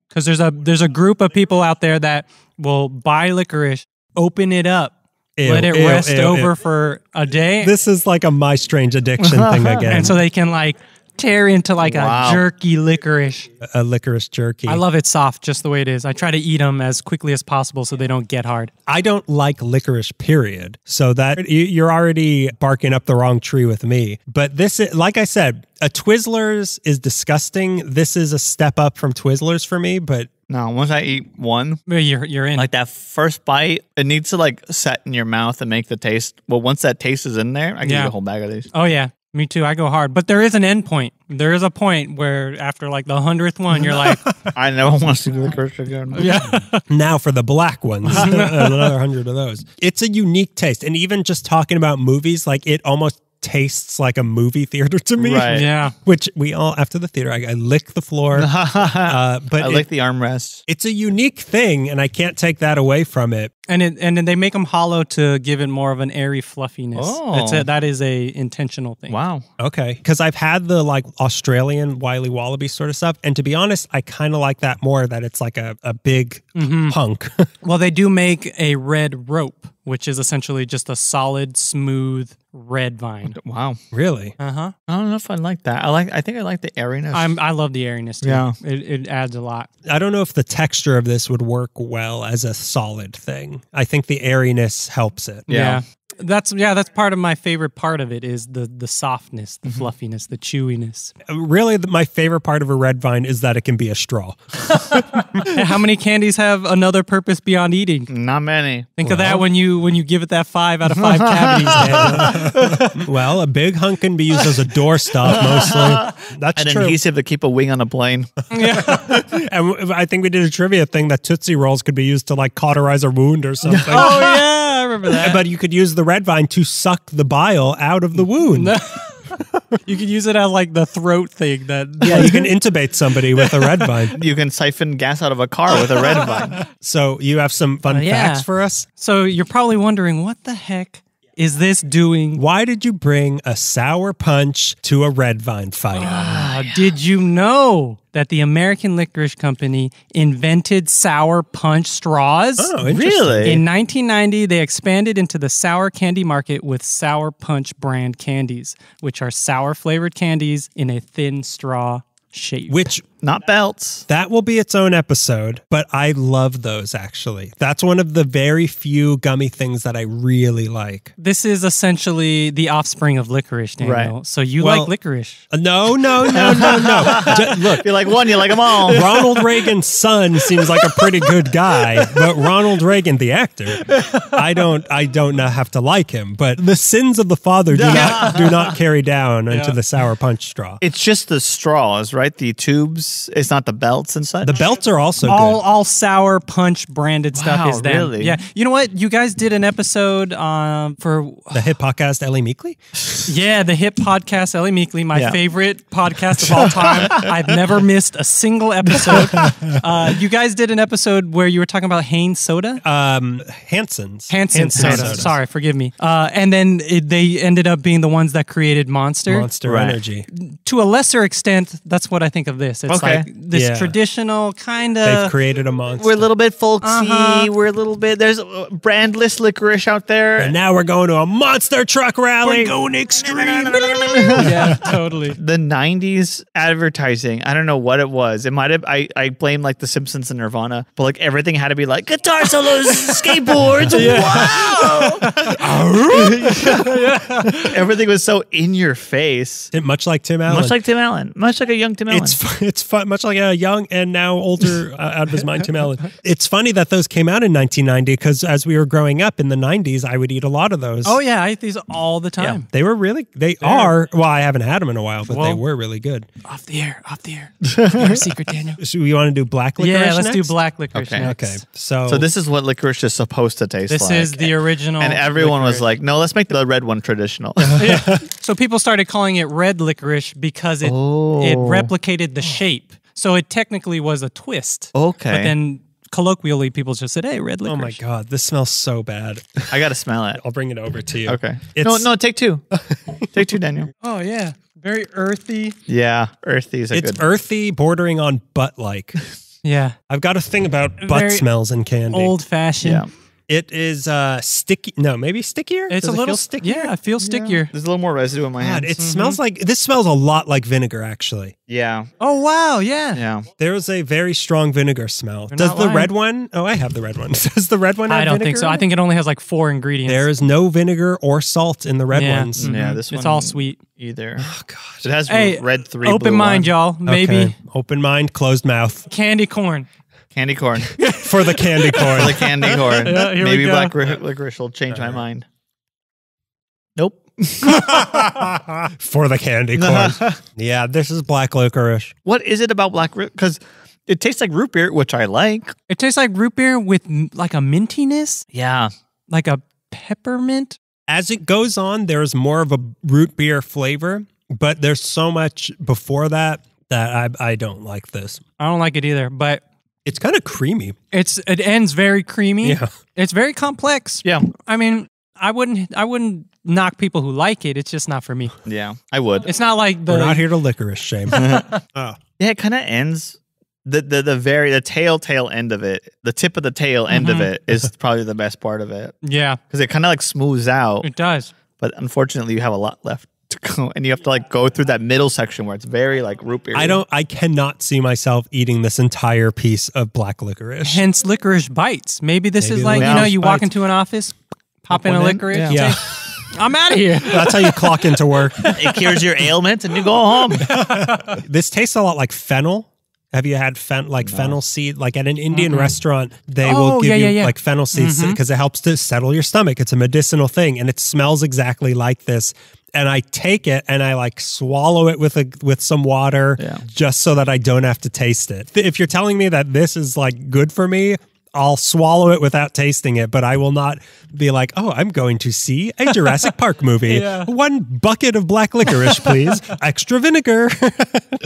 Because there's a group of people out there that will buy licorice, open it up, let it rest over for a day, This is like a My Strange Addiction thing again. and so they can like tear into like Wow. a jerky licorice. a licorice jerky. I love it soft, just the way it is. I try to eat them as quickly as possible so they don't get hard. I don't like licorice, period. So that you're already barking up the wrong tree with me. But this is, like I said, a Twizzlers is disgusting. This is a step up from Twizzlers for me, but No, once I eat one, But you're in. like that first bite, it needs to like set in your mouth and make the taste. Well, once that taste is in there, I can eat a whole bag of these. Oh yeah, me too. I go hard, but there is an end point. There is a point where after like the 100th one, you're like, I never want to see licorice again. yeah, now for the black ones, another 100 of those. It's a unique taste. And even just talking about movies, like it almost tastes like a movie theater to me. Right. yeah. Which we all, after the theater, I lick the floor. But I like the armrests. it's a unique thing, and I can't take that away from it. And then they make them hollow to give it more of an airy fluffiness. Oh. That is a intentional thing. Wow. Okay. Because I've had the like Australian Wily Wallaby sort of stuff. And to be honest, I kind of like that more, that it's like a big hunk. Well, they do make a red rope, which is essentially just a solid, smooth red vine. Wow. Really? Uh-huh. I don't know if I like that. I think I like the airiness. I love the airiness too. Yeah. It adds a lot. I don't know if the texture of this would work well as a solid thing. I think the airiness helps it. Yeah. That's part of my favorite part of it is the softness, the fluffiness, the chewiness. Really, my favorite part of a red vine is that it can be a straw. How many candies have another purpose beyond eating? Not many. Think of that when you give it that 5 out of 5 cavities. Well, a big hunk can be used as a doorstop mostly. That's An true. adhesive to keep a wing on a plane. And I think we did a trivia thing that Tootsie Rolls could be used to like cauterize a wound or something. Oh yeah, I remember that. But you could use the red vine to suck the bile out of the wound. You could use it as like the throat thing that Yeah, you can intubate somebody with a red vine. You can siphon gas out of a car with a red vine. So you have some fun yeah. facts for us? So you're probably wondering what the heck is this doing? Why did you bring a sour punch to a red vine fight? Did you know that the American Licorice Company invented sour punch straws? Oh, interesting. Really? In 1990, they expanded into the sour candy market with Sour Punch brand candies, which are sour flavored candies in a thin straw shape. Which Not belts. that will be its own episode, but I love those actually. That's one of the very few gummy things that I really like. This is essentially the offspring of licorice, Daniel. Right. So you Well- like licorice. No. Look, If you like one, you like them all. Ronald Reagan's son seems like a pretty good guy, but Ronald Reagan, the actor, I don't have to like him. But the sins of the father do not carry down into the sour punch straw. It's just the straws, right? The tubes. It's not the belts and such. The belts are also good. All Sour Punch branded stuff Wow, is them. really? Yeah. You know what? You guys did an episode for The hit podcast Ellie Meekley. the hit podcast Ellie Meekley, my Yeah. favorite podcast of all time. I've never missed a single episode. You guys did an episode where you were talking about Hanes soda. Hanson's Hanson soda. soda. Sorry, forgive me. And then they ended up being the ones that created Monster. Monster Right. Energy. To a lesser extent, that's what I think of this. It's Okay. like this Yeah. traditional kind They've of. created a monster. We're a little bit folksy. We're a little bit. There's brandless licorice out there. And now we're going to a monster truck rally. Going extreme. Yeah, totally. The 90s advertising, I don't know what it was. It might have, I blame like The Simpsons and Nirvana, but like everything had to be like Guitar solos, skateboards. Wow. everything was so in your face. Much like Tim Allen. Much like Tim Allen. Much like a young Tim Allen. It's fun, much like a young and now older out of his mind Tim Allen. It's funny that those came out in 1990 because as we were growing up in the 90s, I would eat a lot of those. Oh, yeah. I eat these all the time. They were really, they are, well, I haven't had them in a while, but they Well- were really good. Off the air. Your secret, Daniel. So you want to do black licorice Yeah, let's do next? black licorice Okay. next. Okay, so, So this is what licorice is supposed to taste This like. is the original. and everyone was licorice. like, no, let's make the red one traditional. So people started calling it red licorice because it replicated the shape. So it technically was a twist. Okay. But then colloquially, people just said, "Hey, red oh licorice." my God, this smells so bad. I got to smell it. I'll bring it over to you. Okay. It's- No, take two. Take two, Daniel. Oh yeah, very earthy. Yeah, earthy is a It's good. earthy, bordering on butt-like. Yeah, I've got a thing about butt Very smells in candy. old fashioned. Yeah. It is sticky. No, maybe stickier. It's Does a it little feel stickier. Yeah, it feels stickier. There's a little more residue in my God, hands. it smells like this smells a lot like vinegar. Actually, Yeah. Oh wow, yeah. Yeah. there is a very strong vinegar smell. You're Does not the lying. red one? Oh, I have the red one. Does the red one? Have I don't vinegar think so. in I it? think it only has like 4 ingredients. there is no vinegar or salt in the red Yeah. ones. Mhm. Yeah, this It's one all sweet. either. Oh God. It has Hey, red 3. open blue mind, 1. y'all. Maybe Okay. Open mind, closed mouth candy corn. Candy corn. for the candy corn. The candy corn. Yeah, here we Maybe go. black licorice will change my mind. Nope. for the candy corn. Yeah, this is black licorice. What is it about black? Because it tastes like root beer, which I like. It tastes like root beer with like a mintiness, Yeah. like a peppermint. As it goes on, there's more of a root beer flavor, but there's so much before that I don't like this. I don't like it either, but It's kind of creamy. it ends very creamy. Yeah. It's very complex. Yeah. I mean, I wouldn't knock people who like it. It's just not for me. Yeah. I would. It's not like We're not the here to licorice shame. Oh. Yeah, it kind of ends. The tail end of it, the tip of the tail end of it is probably the best part of it yeah, because it kind of like smooths out. it does. But unfortunately, you have a lot left to go, and you have to like go through that middle section where it's very like root beer. I cannot see myself eating this entire piece of black licorice. Hence licorice bites. Maybe this Maybe is like, licorice you walk bites. into an office, pop in a one in. licorice. Yeah. say, I'm out of here. That's how you clock into work. It cures your ailment, and you go home. This tastes a lot like fennel. Have you had fennel seed? Like at an Indian restaurant, they will Oh, give you yeah. like fennel seeds because it helps to settle your stomach. It's a medicinal thing, and it smells exactly like this. And I take it and I like swallow it with some water just so that I don't have to taste it. If you're telling me that this is like good for me, I'll swallow it without tasting it, but I will not be like, oh, I'm going to see a Jurassic Park movie. Yeah. 1 bucket of black licorice, please. Extra vinegar.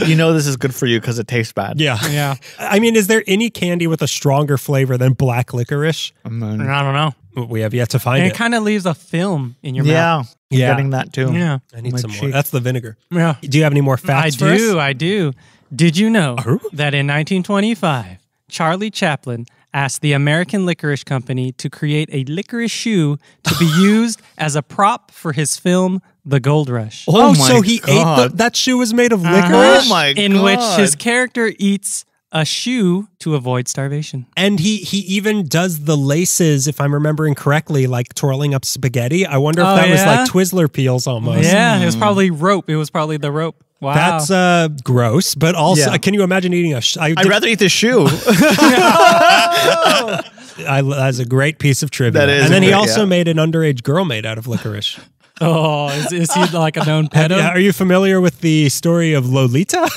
You know this is good for you because it tastes bad. Yeah. Yeah. I mean, is there any candy with a stronger flavor than black licorice? I don't know. We have yet to find And it. it kind of leaves a film in your mouth. Yeah. Yeah. Getting that too. Yeah. I need My some more. cheek. That's the vinegar. Yeah. Do you have any more facts for us? I do. Did you know Oh. that in 1925, Charlie Chaplin asked the American Licorice Company to create a licorice shoe to be used as a prop for his film, The Gold Rush, Oh, my so he God. ate that shoe was made of licorice? Oh my in which his God. character eats a shoe to avoid starvation. And he even does the laces, if I'm remembering correctly, like twirling up spaghetti. I wonder if Oh, that was yeah? like Twizzler peels almost. Yeah, it was probably rope. It was probably the rope. Wow. That's gross, but also, Yeah. can you imagine eating a I'd rather eat the shoe. that's a great piece of trivia. That is and then he great, also yeah. made an underage girl made out of licorice. Oh, is he like a known pedo? Are you familiar with the story of Lolita?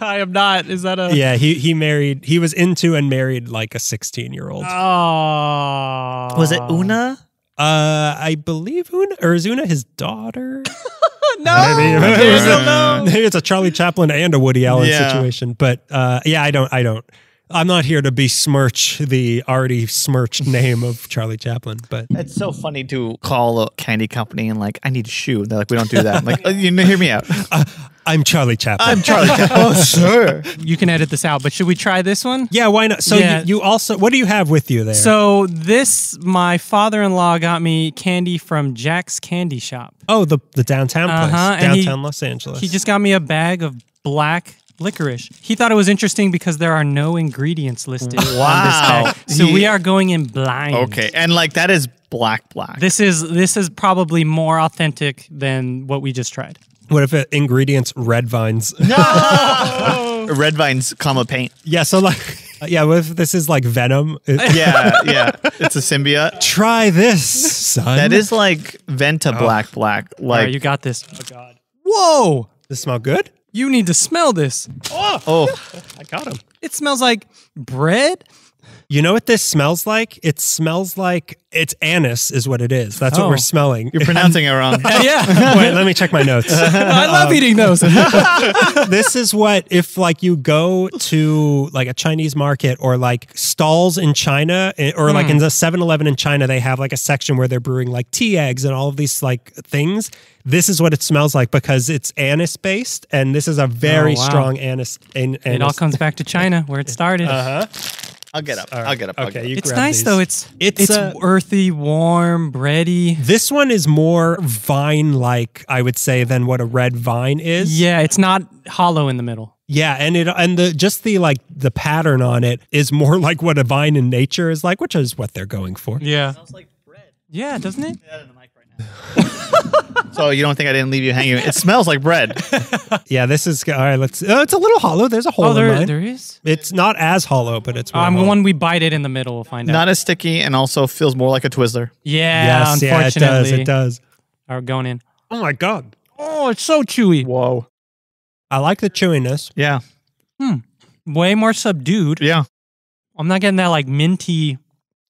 I am not. Is that a... Yeah, he was into and married like a 16-year-old. Oh. Was it Una? I believe Una, or is Una his daughter? No. Maybe it's a Charlie Chaplin and a Woody Allen Yeah. situation. But yeah, I don't. I'm not here to besmirch the already smirched name of Charlie Chaplin, but It's so funny to call a candy company and like, I need a shoe. They're like, we don't do that. I'm like, you hear me out. I'm Charlie Chaplin. I'm Charlie Chaplin. Oh, sure. You can edit this out, but should we try this one? Yeah, why not? So Yeah. you also, what do you have with you there? So my father-in-law got me candy from Jack's Candy Shop. oh, the downtown place, And downtown Los Angeles. He just got me a bag of black licorice. He thought it was interesting because there are no ingredients listed on this Wow. bag. So we are going in blind. Okay. And like, that is black. This is probably more authentic than what we just tried. What if it ingredients red vines? Red vines, comma, paint. Yeah, so like, yeah, what if this is like Venom? Yeah. Yeah. It's a symbiote. Try this, son. That is like Venta black. All right, Like, you got this. Oh God. Whoa! Does it smell good? You need to smell this. oh, I got him. It smells like bread. You know what this smells like? It smells like it's anise is what it is. That's what Oh. we're smelling. you're pronouncing it wrong. Yeah. Wait, let me check my notes. I love eating those. This is what, if like you go to like a Chinese market or like stalls in China or like in the 7-Eleven in China, they have like a section where they're brewing like tea eggs and all of these like things. This is what it smells like because it's anise based, and this is a very Oh, wow. strong anise. It all comes back to China where it started. I'll get up. All right. I'll get up. I'll Okay, get up. you It's grab nice these. though. It's It's, earthy, warm, bready. This one is more vine-like, I would say, than what a red vine is. Yeah, it's not hollow in the middle. Yeah, and the pattern on it is more like what a vine in nature is like, which is what they're going for. Yeah. Smells like bread. Yeah, doesn't it? That in the mic right now. So you don't think I didn't leave you hanging? It smells like bread. Yeah, this is all right. Let's. It's a little hollow. There's a hole Oh, in mine. there is. It's not as hollow, but it's more hollow. When we bite it in the middle, we'll find out. Not as sticky, and also feels more like a Twizzler. Yeah, Yes, yeah, it does. unfortunately. It does. All right, going in. Oh my god, Oh, it's so chewy. Whoa. I like the chewiness. Yeah. Way more subdued. Yeah. I'm not getting that like minty.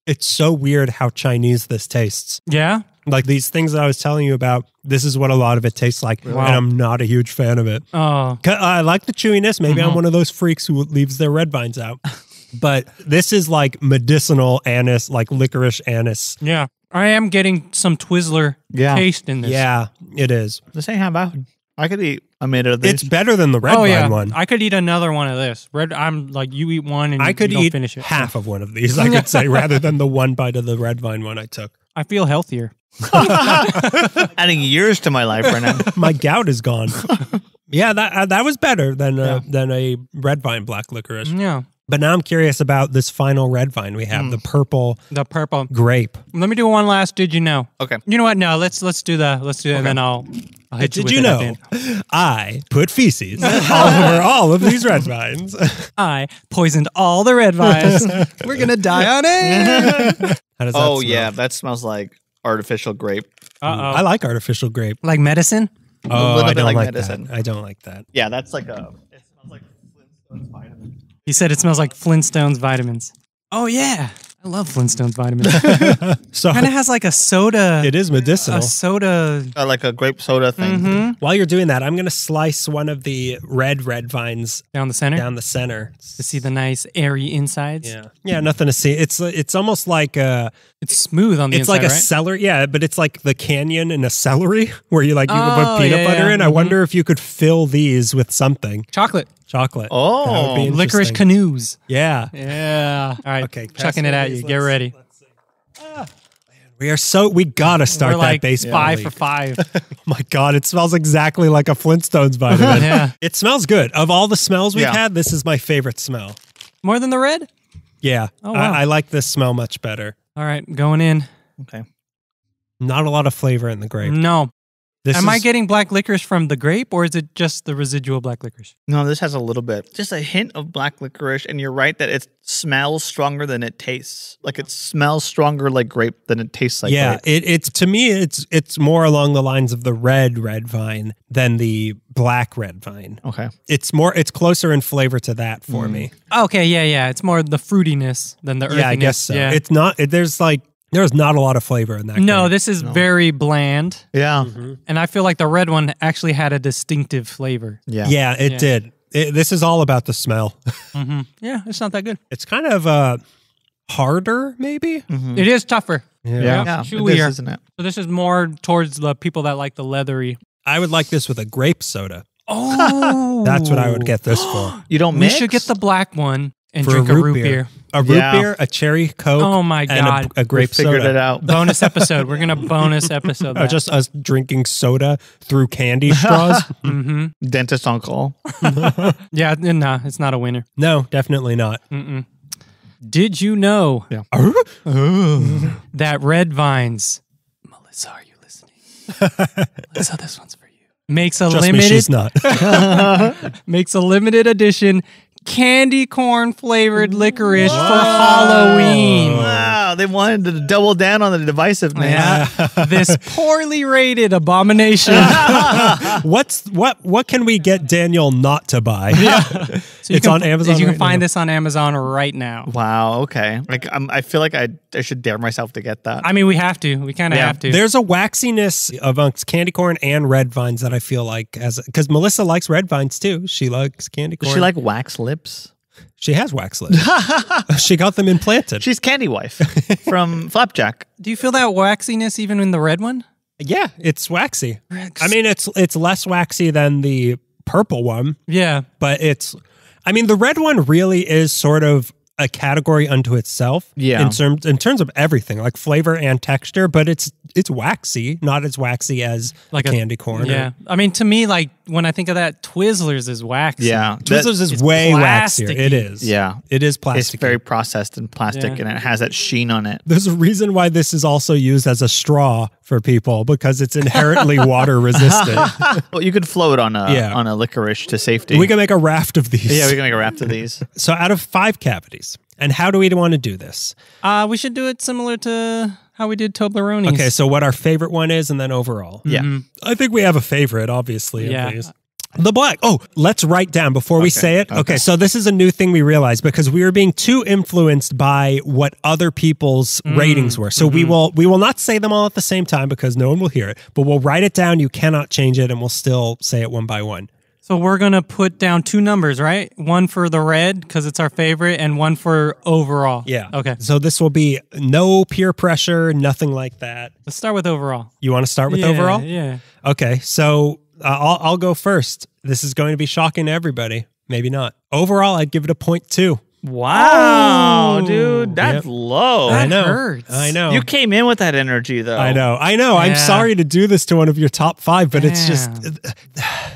It's so weird how Chinese this tastes. Yeah. Like these things that I was telling you about. This is what a lot of it tastes like, Wow. and I'm not a huge fan of it. Oh, I like the chewiness. Maybe I'm one of those freaks who leaves their red vines out. But this is like medicinal anise, like licorice anise. yeah. I am getting some Twizzler Yeah. taste in this. Yeah, it is. This ain't half bad. I could eat a minute of this. It's better than the red Oh vine yeah. one. I could eat another one of this. I'm like you eat one and I could you don't eat finish it. half of one of these, I could say, rather than the one bite of the red vine one I took. I feel healthier. adding years to my life right now. My gout is gone. Yeah, that was better than a red vine black licorice. Yeah. But now I'm curious about this final red vine we have, the purple The purple. grape. Let me do one last. Did you know? Okay. You know what? No, let's do that, and then I'll hit you Did with you it at the know end. I put feces all over all of these red vines? I poisoned all the red vines. We're gonna die on it. How does that Oh, smell? yeah. That smells like artificial grape. I like artificial grape. Like medicine. Oh, little I bit don't like like medicine. that. I don't like that. Yeah, that's like a. It smells like Flintstones vitamin. He said it smells like Flintstones vitamins. Oh yeah, I love Flintstones vitamins. So Kind of has like a soda. it is medicinal. A soda. Like a grape soda thing. While you're doing that, I'm going to slice one of the red vines Down the center down the center. to see the nice airy insides. Yeah, nothing to see. It's almost like It's smooth on the it's inside, like a right? celery. Yeah, but it's like the canyon in a celery where you like you can Oh, put peanut yeah, butter yeah. in. I wonder if you could fill these with something. Chocolate. Chocolate. Oh. That would be Licorice interesting. canoes. Yeah. Yeah. All right. Okay, pass Chucking me it at these. you. Get ready. We gotta start We're that like baseball 5 league. for 5. Oh my God, it smells exactly like a Flintstones vitamin. Yeah. It smells good. Of all the smells we've Yeah. had, this is my favorite smell. More than the red? Yeah. Oh, wow. I like this smell much better. All right. Going in. Okay. Not a lot of flavor in the grape. No. This Am I is- getting black licorice from the grape or is it just the residual black licorice? No, this has a little bit. Just a hint of black licorice. And you're right that it smells stronger than it tastes. Like it smells stronger like grape than it tastes like yeah, grape. it's to me it's more along the lines of the red vine than the black red vine. Okay. It's closer in flavor to that for me. Okay. Yeah. It's more the fruitiness than the earthiness. Yeah, I guess so. Yeah. It's not there's not a lot of flavor in that. No, grape. this is very bland. Yeah. And I feel like the red one actually had a distinctive flavor. Yeah. Yeah, it Yeah. did. This is all about the smell. Yeah, it's not that good. It's kind of harder, maybe. It is tougher. Yeah. Yeah. It is, Chewier. isn't it? So this is more towards the people that like the leathery. I would like this with a grape soda. Oh, That's what I would get this for. You don't We mix? should get the black one and For drink a root beer. A root Yeah. beer, a cherry Coke. Oh my and God. a grape Figured soda. it out. Bonus episode. We're gonna bonus episode. Oh, that. just us drinking soda through candy straws? Dentist on call. Yeah, nah, it's not a winner. No, definitely not. Did you know Yeah. that red vines? Melissa, are you listening? Melissa, this one's for you. Makes a Trust me, limited she's not. makes a limited edition candy corn flavored licorice for Halloween. Wow, they wanted to double down on the divisiveness. Yeah, this poorly rated abomination. What can we get Daniel not to buy? So It's on Amazon You can right find now. this on Amazon right now. Wow. Okay. Like I feel like I should dare myself to get that. I mean, we have to. We kind of Yeah. have to. There's a waxiness amongst candy corn and red vines that I feel like because Melissa likes red vines too. She likes candy Does corn. she like wax lips? She has wax lips. She got them implanted. She's Candy Wife from Flapjack. Do you feel that waxiness even in the red one? Yeah, it's waxy. I mean, it's less waxy than the purple one, Yeah. but the red one really is sort of a category unto itself. Yeah. In terms of everything, like flavor and texture, but it's waxy, not as waxy as Like a candy corn. Yeah. I mean, to me, like when I think of that, Twizzlers is waxy. Yeah. Twizzlers is It's way plasticky. waxier. It is. Yeah. It is It's plastic. very processed and plastic, Yeah. and it has that sheen on it. There's a reason why this is also used as a straw for people because it's inherently water resistant. Well, you could float on a Yeah. on a licorice to safety. We can make a raft of these. yeah, we can make a raft of these. So out of 5 cavities, and how do we want to do this? We should do it similar to how we did Toblerones. Okay, so what our favorite one is, and then overall. Yeah. I think we have a favorite, obviously. Yeah. Of these. The black. Oh, let's write down before we say it. Okay, so this is a new thing we realized because we were being too influenced by what other people's ratings were. So we will not say them all at the same time because no one will hear it, but we'll write it down. You cannot change it, and we'll still say it one by one. So we're going to put down 2 numbers, right? One for the red because it's our favorite and one for overall. Yeah. Okay. So this will be no peer pressure, nothing like that. Let's start with overall. You want to start with Yeah, overall? Yeah. Okay, so I'll go first. This is going to be shocking to everybody. Maybe not. Overall, I'd give it a 0.2. Wow, Oh. dude, that's Yep. low. That I know. hurts. I know. You came in with that energy, though. I know. I'm Yeah. sorry to do this to one of your top 5, but it's just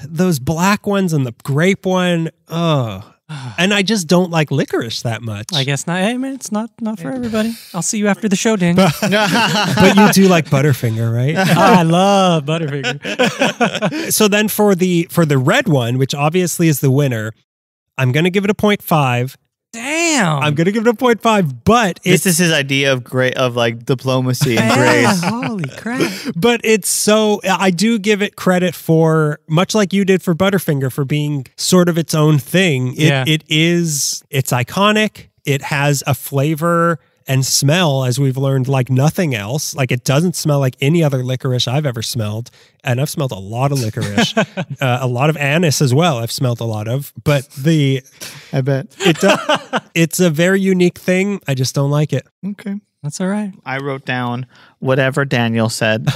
those black ones and the grape one. And I just don't like licorice that much. I guess not. Hey, man, it's not for everybody. I'll see you after the show, Daniel. But you do like Butterfinger, right? I love Butterfinger. So then for the red one, which obviously is the winner, I'm going to give it a 0.5. Damn. I'm going to give it a 0.5, but This is his idea of like diplomacy and Yeah, grace. holy crap. But it's so, I do give it credit for, much like you did for Butterfinger, for being sort of its own thing. Yeah. It's iconic. It has a flavor and smell, as we've learned, like nothing else. Like it doesn't smell like any other licorice I've ever smelled. And I've smelled a lot of licorice, a lot of anise as well. I've smelled a lot of, but I bet. It's a very unique thing. I just don't like it. Okay. That's all right. I wrote down whatever Daniel said.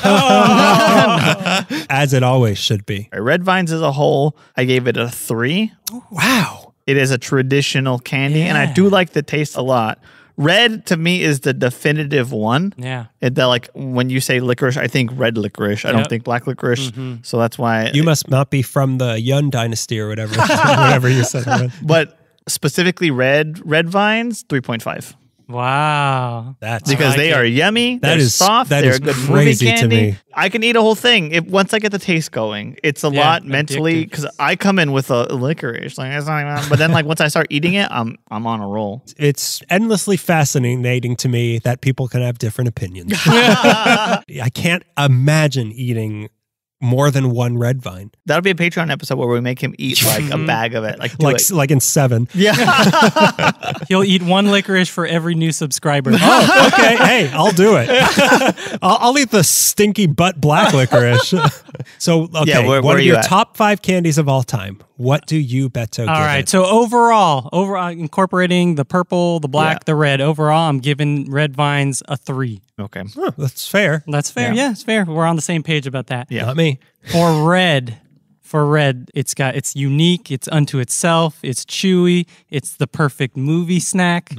As it always should be. Red Vines as a whole, I gave it a 3. Wow. It is a traditional candy, and I do like the taste a lot. Red, to me, is the definitive one. Yeah. Like when you say licorice, I think red licorice. I don't think black licorice. So that's why. You must not be from the Yun dynasty or whatever, whatever you said. But specifically red Vines, 3.5. Wow. That's because they are yummy. They're soft. They're a good crazy movie candy. to me. I can eat a whole thing once I get the taste going. It's a lot mentally because I come in with a licorice, like it's not even, but then like once I start eating it, I'm on a roll. It's endlessly fascinating to me that people can have different opinions. I can't imagine eating more than one red vine. That'll be a Patreon episode where we make him eat like a bag of it, like in 7. Yeah, he'll eat one licorice for every new subscriber. Oh, okay. Hey, I'll do it. I'll eat the stinky butt black licorice. So, okay, one of your top 5 candies of all time. What do you, Beto, give All right, it? so overall, incorporating the purple, the black, the red, overall, I'm giving Red Vines a 3. Okay. Oh, that's fair. That's fair. Yeah, it's fair. We're on the same page about that. Yeah. Not me. For red, it's unique, it's unto itself, it's chewy, it's the perfect movie snack.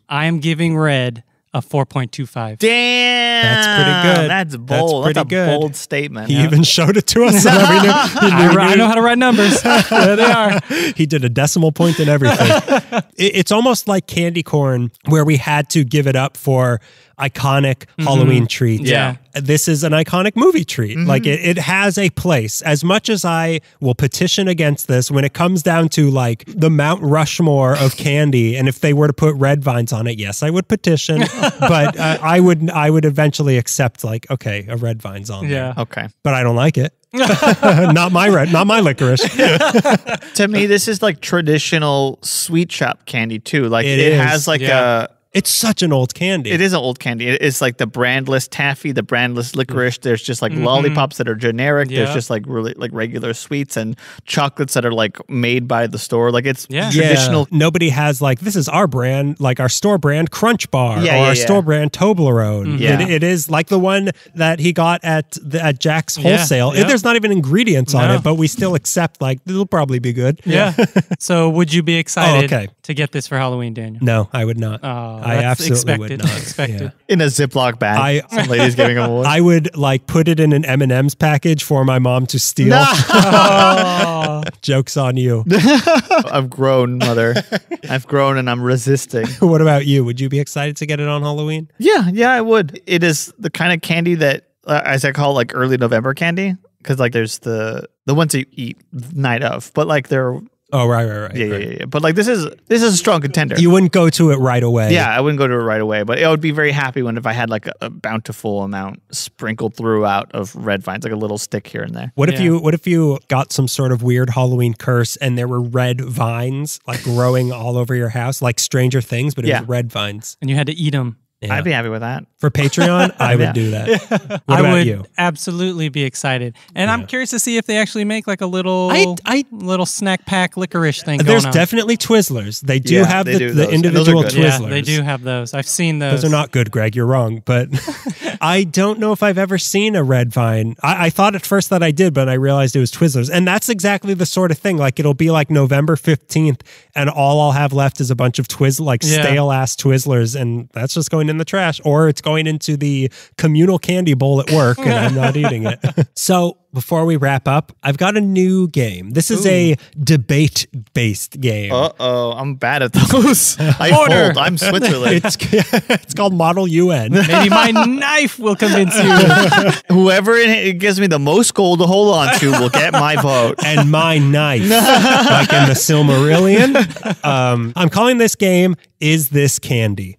I am giving red a 4.25. Damn, that's pretty good. That's bold. That's a bold statement. He even showed it to us. So I know how to write numbers. There they are. He did a decimal point and everything. It's almost like candy corn, where we had to give it up for iconic Halloween treats. Yeah. This is an iconic movie treat. Like it has a place. As much as I will petition against this, when it comes down to like the Mount Rushmore of candy, and if they were to put red vines on it, yes, I would petition. But I would eventually accept like, okay, a red vine's on there. Okay. But I don't like it. not my licorice. To me, this is like traditional sweet shop candy too. Like it has like a. It's such an old candy. It is an old candy. It's like the brandless taffy, the brandless licorice. There's just like lollipops that are generic. There's just like really like regular sweets and chocolates that are like made by the store. Like it's traditional. Nobody has like, this is our brand, like our store brand Crunch Bar or our store brand Toblerone. It is like the one that he got at Jack's Wholesale. There's not even ingredients on it, but we still accept like it'll probably be good. Yeah. So would you be excited to get this for Halloween, Daniel? No, I would not. I absolutely would not. Expected. In a Ziploc bag. Some lady's giving him away. I would like put it in an M&M's package for my mom to steal. No. Joke's on you. I've grown, mother. I've grown and I'm resisting. What about you? Would you be excited to get it on Halloween? Yeah, I would. It is the kind of candy that, as I call like early November candy, because like there's the ones you eat night of, but like they're. Oh, right. Yeah. But like this is a strong contender. You wouldn't go to it right away. Yeah, I wouldn't go to it right away, but I would be very happy if I had like a bountiful amount sprinkled throughout of red vines, like a little stick here and there. What if you got some sort of weird Halloween curse and there were red vines like growing all over your house, like Stranger Things, but it was red vines, and you had to eat them? Yeah. I'd be happy with that. For Patreon, I would do that. What about you? Absolutely be excited. And I'm curious to see if they actually make like a little little snack pack licorice thing There's going on. definitely Twizzlers. They do have the individual Twizzlers. Yeah, they do have those. I've seen those. Those are not good, Greg. You're wrong. But I don't know if I've ever seen a red vine. I thought at first that I did, but I realized it was Twizzlers. And that's exactly the sort of thing. Like it'll be like November 15th and all I'll have left is a bunch of stale ass Twizzlers, and that's just going in the trash, or it's going into the communal candy bowl at work and I'm not eating it. So before we wrap up, I've got a new game. This is a debate-based game. Uh-oh, I'm bad at those. I fold. I'm Switzerland. It's called Model UN. Maybe my knife will convince you. Whoever gives me the most gold to hold on to will get my vote. And my knife, like in the Silmarillion. I'm calling this game, Is This Candy?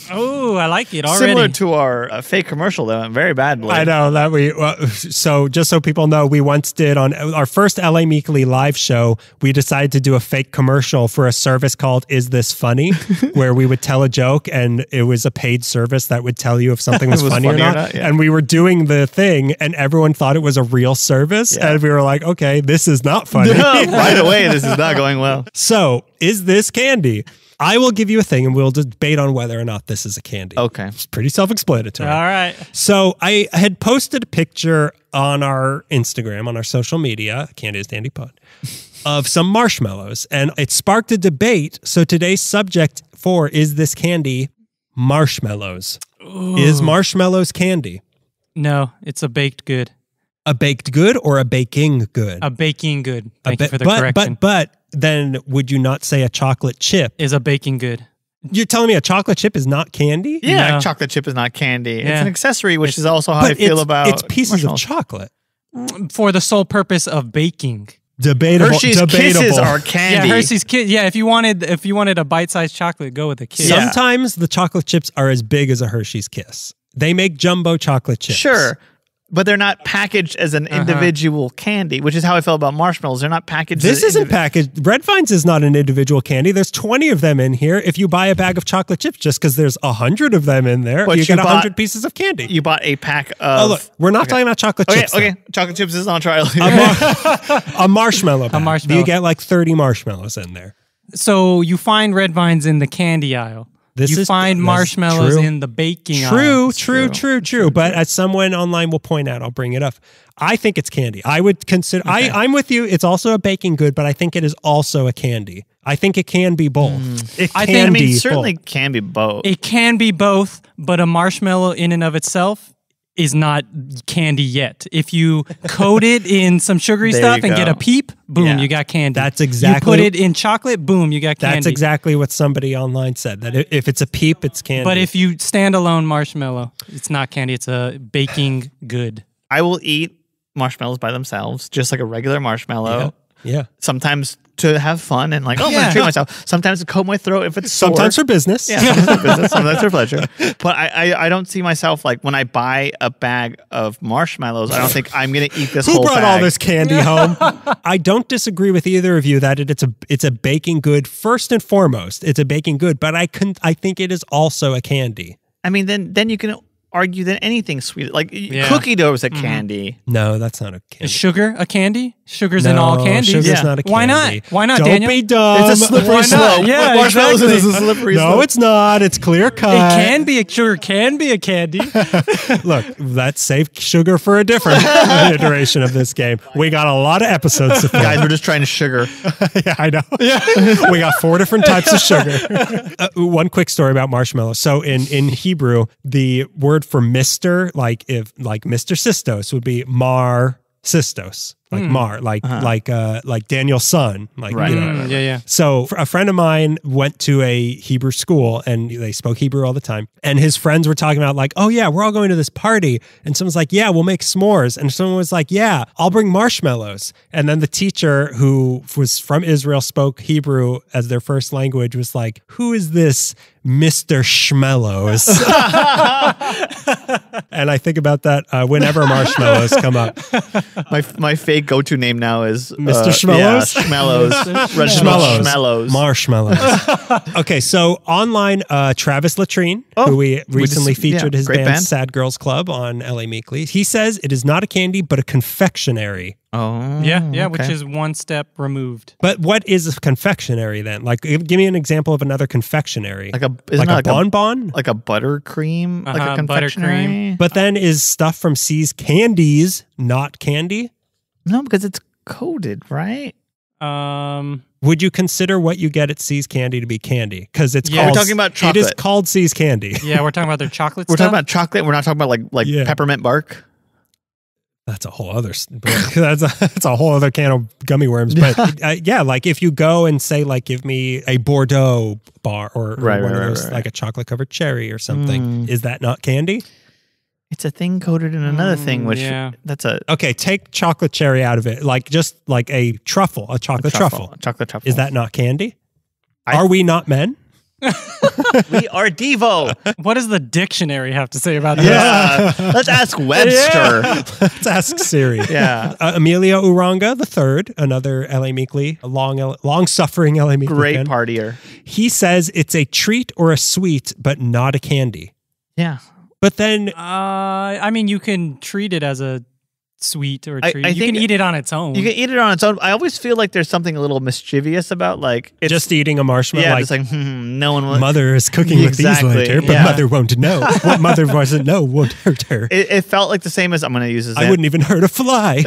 Oh, I like it already. Similar to our fake commercial that went very badly. I know that so just so people know, we once did on our first LA Meekly live show, we decided to do a fake commercial for a service called Is This Funny? Where we would tell a joke and it was a paid service that would tell you if something was, funny or not. Yeah. And we were doing the thing and everyone thought it was a real service. Yeah. And we were like, okay, this is not funny. Right away, this is not going well. So is this candy? I will give you a thing and we'll debate on whether or not this is a candy. Okay. It's pretty self-explanatory. All right. So I had posted a picture on our Instagram, on our social media, Candy is Dandy Pod, of some marshmallows. And it sparked a debate. So today's subject for Is This Candy? Marshmallows. Ooh. Is marshmallows candy? No, it's a baked good. A baked good or a baking good? A baking good. Thank you for the correction. But then would you not say a chocolate chip? Is a baking good. You're telling me a chocolate chip is not candy? Yeah, No. chocolate chip is not candy. It's Yeah. an accessory, which is also how I But feel about it's pieces of marshmallows. chocolate. For the sole purpose of baking. Debatable. Hershey's debatable. Kisses are candy. Yeah, Hershey's Kiss. Yeah, if you wanted a bite-sized chocolate, go with a Kiss. Yeah. Sometimes the chocolate chips are as big as a Hershey's Kiss. They make jumbo chocolate chips. Sure. But they're not packaged as an individual candy, which is how I felt about marshmallows. They're not packaged This as isn't packaged. Red Vines is not an individual candy. There's 20 of them in here. If you buy a bag of chocolate chips, just because there's 100 of them in there, But you you get bought- 100 pieces of candy. You bought a pack of... Oh, look, we're not talking about chocolate Okay, chips. okay. Chocolate chips is on trial. A marshmallow bag. marshmallow. You get like 30 marshmallows in there. So you find red vines in the candy aisle. This you is- find that's marshmallows true. in the baking True, aisle. true. But as someone online will point out, I'll bring it up. I think it's candy. I would consider. I'm with you. It's also a baking good, but I think it is also a candy. I think it can be both. It I can think- I mean, be certainly both. can be both. It can be both, but a marshmallow in and of itself is not candy yet. If you coat it in some sugary There stuff you and get go. a peep, boom, Yeah. you got candy. That's exactly- You put it in chocolate, boom, you got candy. That's exactly what somebody online said. That if it's a peep, it's candy. But if you standalone marshmallow, it's not candy. It's a baking good. I will eat marshmallows by themselves, just like a regular marshmallow. yeah, Sometimes to have fun and like, oh, I'm going to treat myself. Sometimes to coat my throat if it's sometimes sore. for business. Yeah, sometimes for business, sometimes for pleasure. But I don't see myself like when I buy a bag of marshmallows, I don't think I'm going to eat this Who whole brought bag. all this candy home? I don't disagree with either of you that it's a baking good first and foremost. It's a baking good, but I think it is also a candy. I mean, then you can argue that anything sweet, like cookie dough is a candy. No, that's not a Is candy. sugar a candy? Sugar's in all candies. Sugar's Yeah. not a candy. Why not? Why not, Don't Daniel? be dumb. It's a slippery Why not? slope. Yeah, Marshmallows exactly. is a slippery No, slope. it's not. It's clear cut. It can be sugar can be a candy. Look, let's save sugar for a different iteration of this game. We got a lot of episodes to fill. Guys, we're just trying to sugar. Yeah, I know. Yeah. We got 4 different types of sugar. One quick story about marshmallows. So in Hebrew, the word for Mr., like Mr. Sistos would be Mar Sistos. Like Mar, like Daniel's son. Like, Right. you know. Yeah. So a friend of mine went to a Hebrew school and they spoke Hebrew all the time. And his friends were talking about like, oh yeah, we're all going to this party. And someone's like, yeah, we'll make s'mores. And someone was like, yeah, I'll bring marshmallows. And then the teacher who was from Israel, spoke Hebrew as their first language, was like, who is this Mr. Schmellows? And I think about that whenever marshmallows come up. My fake go-to name now is Mr. Schmellows? Yeah, Schmellows. Reginald Schmellows. Marshmallows. Okay, so online, Travis Latrine, who we recently featured his great band, band. Sad Girls Club on LA Meekly. He says it is not a candy, but a confectionery. Oh, Yeah, which okay. is one step removed. But what is a confectionery then? Like, give me an example of another confectionery. Like isn't like it a bonbon? like a buttercream, like a Uh-huh, confectionery. buttercream. But then is stuff from C's Candies not candy? No, because it's coated, right? Would you consider what you get at C's Candy to be candy? Because it's Yeah, called, we're talking about It is chocolate. called C's Candy. Yeah, we're talking about their chocolate We're stuff. talking about chocolate. We're not talking about like Yeah. peppermint bark. That's a whole other. That's a whole other can of gummy worms. But yeah, like if you go and say like, give me a Bordeaux bar or Right, one of right, those right. like a chocolate covered cherry or something, is that not candy? It's a thing coated in another thing, which yeah. that's a Okay, take chocolate cherry out of it. Like just like a truffle, a chocolate truffle. Chocolate truffle. Is that not candy? I- Are we not men? We are Devo. What does the dictionary have to say about this? Yeah. Let's ask Webster. Let's ask Siri. Yeah. Emilio Uranga III, another L.A. Meekley, a long-suffering L.A. Meekley Great fan. partier. He says it's a treat or a sweet, but not a candy. Yeah. But then, I mean, you can treat it as a sweet or a treat. You think can eat it on its own. You can eat it on its own. I always feel like there's something a little mischievous about like it's just eating a marshmallow. Yeah, like, just like no one will. Mother is cooking with these Exactly, later, but yeah. mother won't know. What mother doesn't know won't hurt her. It felt like the same as I'm going to use this. I wouldn't even hurt a fly.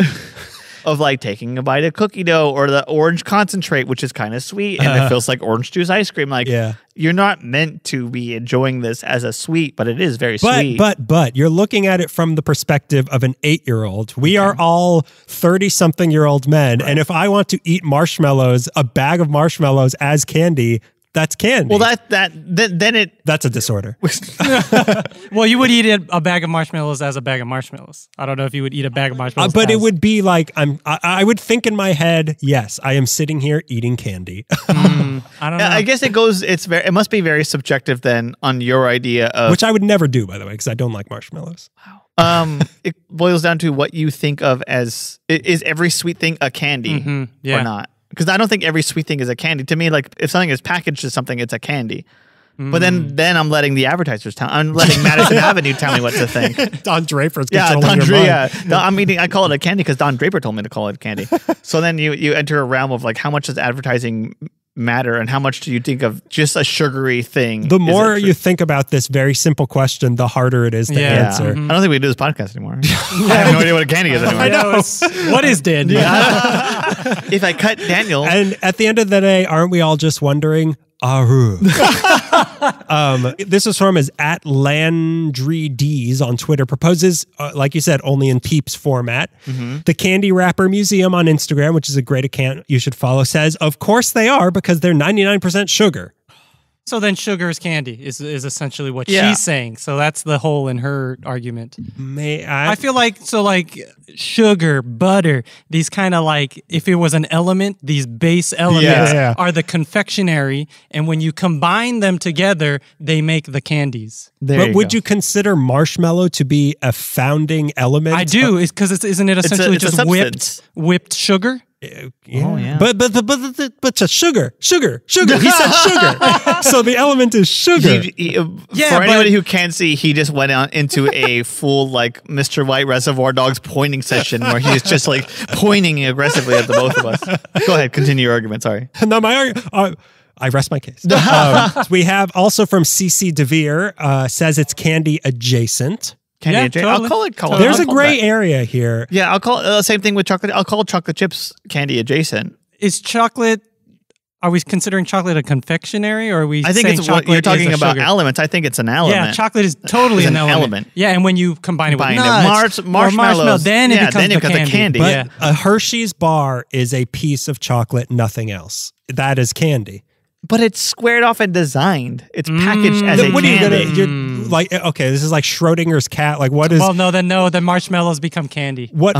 Of like taking a bite of cookie dough or the orange concentrate, which is kind of sweet and it feels like orange juice ice cream. Like, you're not meant to be enjoying this as a sweet, but it is very sweet. But you're looking at it from the perspective of an 8-year-old. We are all 30-something-year-old men, and if I want to eat marshmallows, a bag of marshmallows as candy, that's candy. Well, that's a disorder. Well, you would eat a bag of marshmallows as a bag of marshmallows. I don't know if you would eat a bag of marshmallows. But it would be like I would think in my head, yes, I am sitting here eating candy. I don't know. I guess it must be very subjective then on your idea of which I would never do, by the way, because I don't like marshmallows. It boils down to what you think of as is every sweet thing a candy or not? Because I don't think every sweet thing is a candy. To me, like if something is packaged as something, it's a candy. But then I'm letting the advertisers I'm letting Madison Avenue tell me what to think. Don Draper's Don controlling your Draper. mind. I call it a candy because Don Draper told me to call it candy. So then you enter a realm of like how much does advertising matter and how much do you think of just a sugary thing? The more you think about this very simple question, the harder it is to answer. I don't think we do this podcast anymore. I have no idea what a candy is anymore. I know. What is Daniel? If I cut Daniel. And at the end of the day, aren't we all just wondering, Aru? This is from his @LandryD's on Twitter. Proposes, like you said, only in Peeps format. The Candy Wrapper Museum on Instagram, which is a great account you should follow, says, of course they are because they're 99% sugar. So then sugar is candy is essentially what she's saying. So that's the hole in her argument. I feel like sugar, butter, these kind of like if it was an element, these base elements are the confectionery, and when you combine them together, they make the candies. But would you consider marshmallow to be a founding element? I do, because isn't it essentially just whipped sugar? Yeah. Oh, yeah. But just sugar. He said sugar. So the element is sugar. For anybody who can't see, he just went out into a full like Mr. White Reservoir Dogs pointing session where he's just like pointing aggressively at the both of us. Go ahead, continue your argument. Sorry. No, my argument. I rest my case. We have also from CC DeVere says it's candy adjacent. Totally. I'll call it. There's a gray area here. Yeah, I'll call same thing with chocolate. I'll call chocolate chips candy adjacent. Is chocolate? Are we considering chocolate a confectionery, or are we? I think it's what you're talking about. Elements. I think it's an element. Yeah, chocolate is totally an element. Yeah, and when you combine it with nuts, marshmallows, then it becomes the candy. But a Hershey's bar is a piece of chocolate, nothing else. That is candy. But it's squared off and designed. It's packaged as a candy. You're like, okay, this is like Schrodinger's cat. Like, what is? Well, then marshmallows become candy. Fair.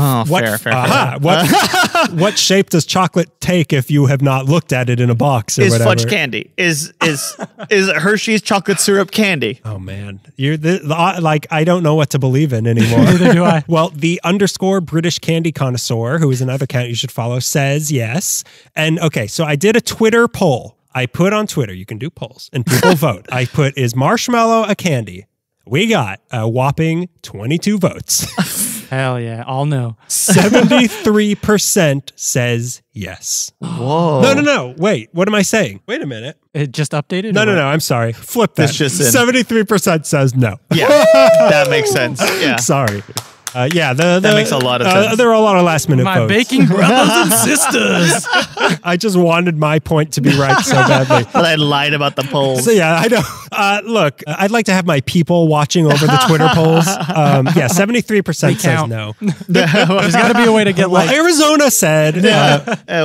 What shape does chocolate take if you have not looked at it in a box or whatever? Is fudge candy? Is Hershey's chocolate syrup candy? Oh man, you're like I don't know what to believe in anymore. Neither do I. Well, the _ British candy connoisseur, who is another account you should follow, says yes. And okay, so I did a Twitter poll. I put on Twitter, you can do polls, and people vote. I put, is marshmallow a candy? We got a whopping 22 votes. Hell yeah, I'll know. 73% says yes. Whoa. No. Wait, what am I saying? Wait a minute. It just updated? No, I'm sorry. Flip that. 73% says no. Yeah, that makes sense. Yeah. Sorry. That makes a lot of sense. There are a lot of last minute votes. My baking brothers and sisters. I just wanted my point to be right so badly. But I lied about the polls. So yeah, I know. Look, I'd like to have my people watching over the Twitter polls. 73% says no. There's got to be a way to get like Arizona said.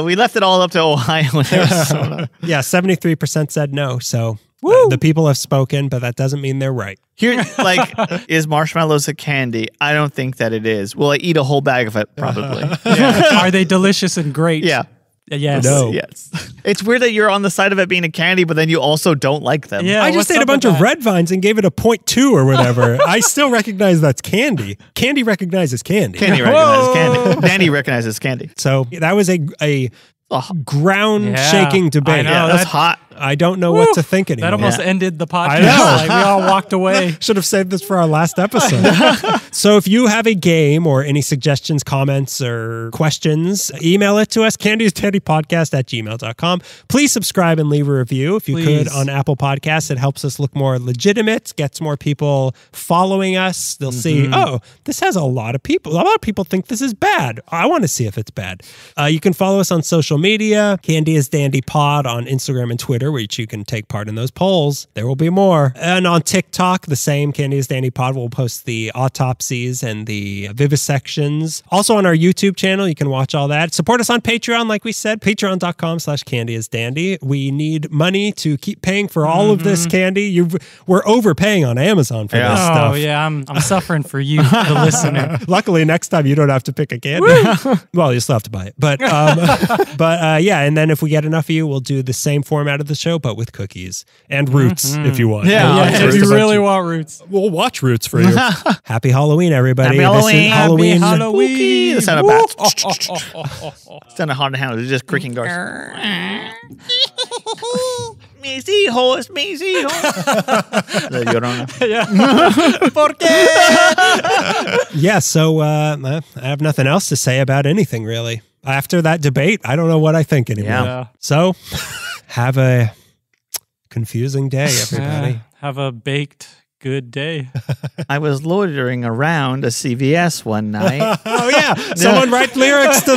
We left it all up to Ohio and Arizona. 73% said no. So the people have spoken, but that doesn't mean they're right. Here, is marshmallows a candy? I don't think that it is. Will I eat a whole bag of it? Probably. Are they delicious and great? Yeah. Yes. No. Yes. It's weird that you're on the side of it being a candy, but then you also don't like them. Yeah. I just what's ate up a bunch with of that? red vines and gave it a 0.2 or whatever. I still recognize that's candy. Candy recognizes candy. Candy recognizes candy. Danny recognizes candy. So that was a Oh, ground-shaking Yeah, debate. I know. yeah, that's that- hot. I don't know what to think anymore. That almost Yeah. ended the podcast. I know. Like, we all walked away. Should have saved this for our last episode. So if you have a game or any suggestions, comments, or questions, email it to us, candyisdandypodcast@gmail.com. Please subscribe and leave a review if you Please. could on Apple Podcasts. It helps us look more legitimate, gets more people following us. They'll see, oh, this has a lot of people. A lot of people think this is bad. I want to see if it's bad. You can follow us on social media, Candy is Dandy Pod on Instagram and Twitter, which you can take part in those polls. There will be more. And on TikTok, the same Candy is Dandy Pod will post the autopsies and the vivisections. Also on our YouTube channel, you can watch all that. Support us on Patreon, like we said, patreon.com/candyisdandy. We need money to keep paying for all of this candy. We're overpaying on Amazon for this stuff. Oh, yeah. I'm suffering for you, the listener. Luckily, next time you don't have to pick a candy. Well, you still have to buy it, but yeah. And then if we get enough of you, we'll do the same format of the show, but with cookies and Roots if you want. Yeah, We'll Yeah, watch if Roots you a bunch really of- want Roots. we'll watch Roots for you. Happy Halloween, everybody. Happy This is Halloween. Halloween. Happy Halloween. The sound of bats. It's not a haunted house. It's just creaking doors. Mis hijos, mis hijos. The Llorona. Yeah, so I have nothing else to say about anything, really. After that debate, I don't know what I think anymore. Yeah. So have a confusing day, everybody. Have a baked good day. I was loitering around a CVS one night. Oh yeah, someone write lyrics to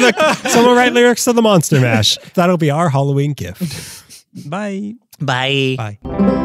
the Monster Mash. That'll be our Halloween gift. Bye. Bye. Bye.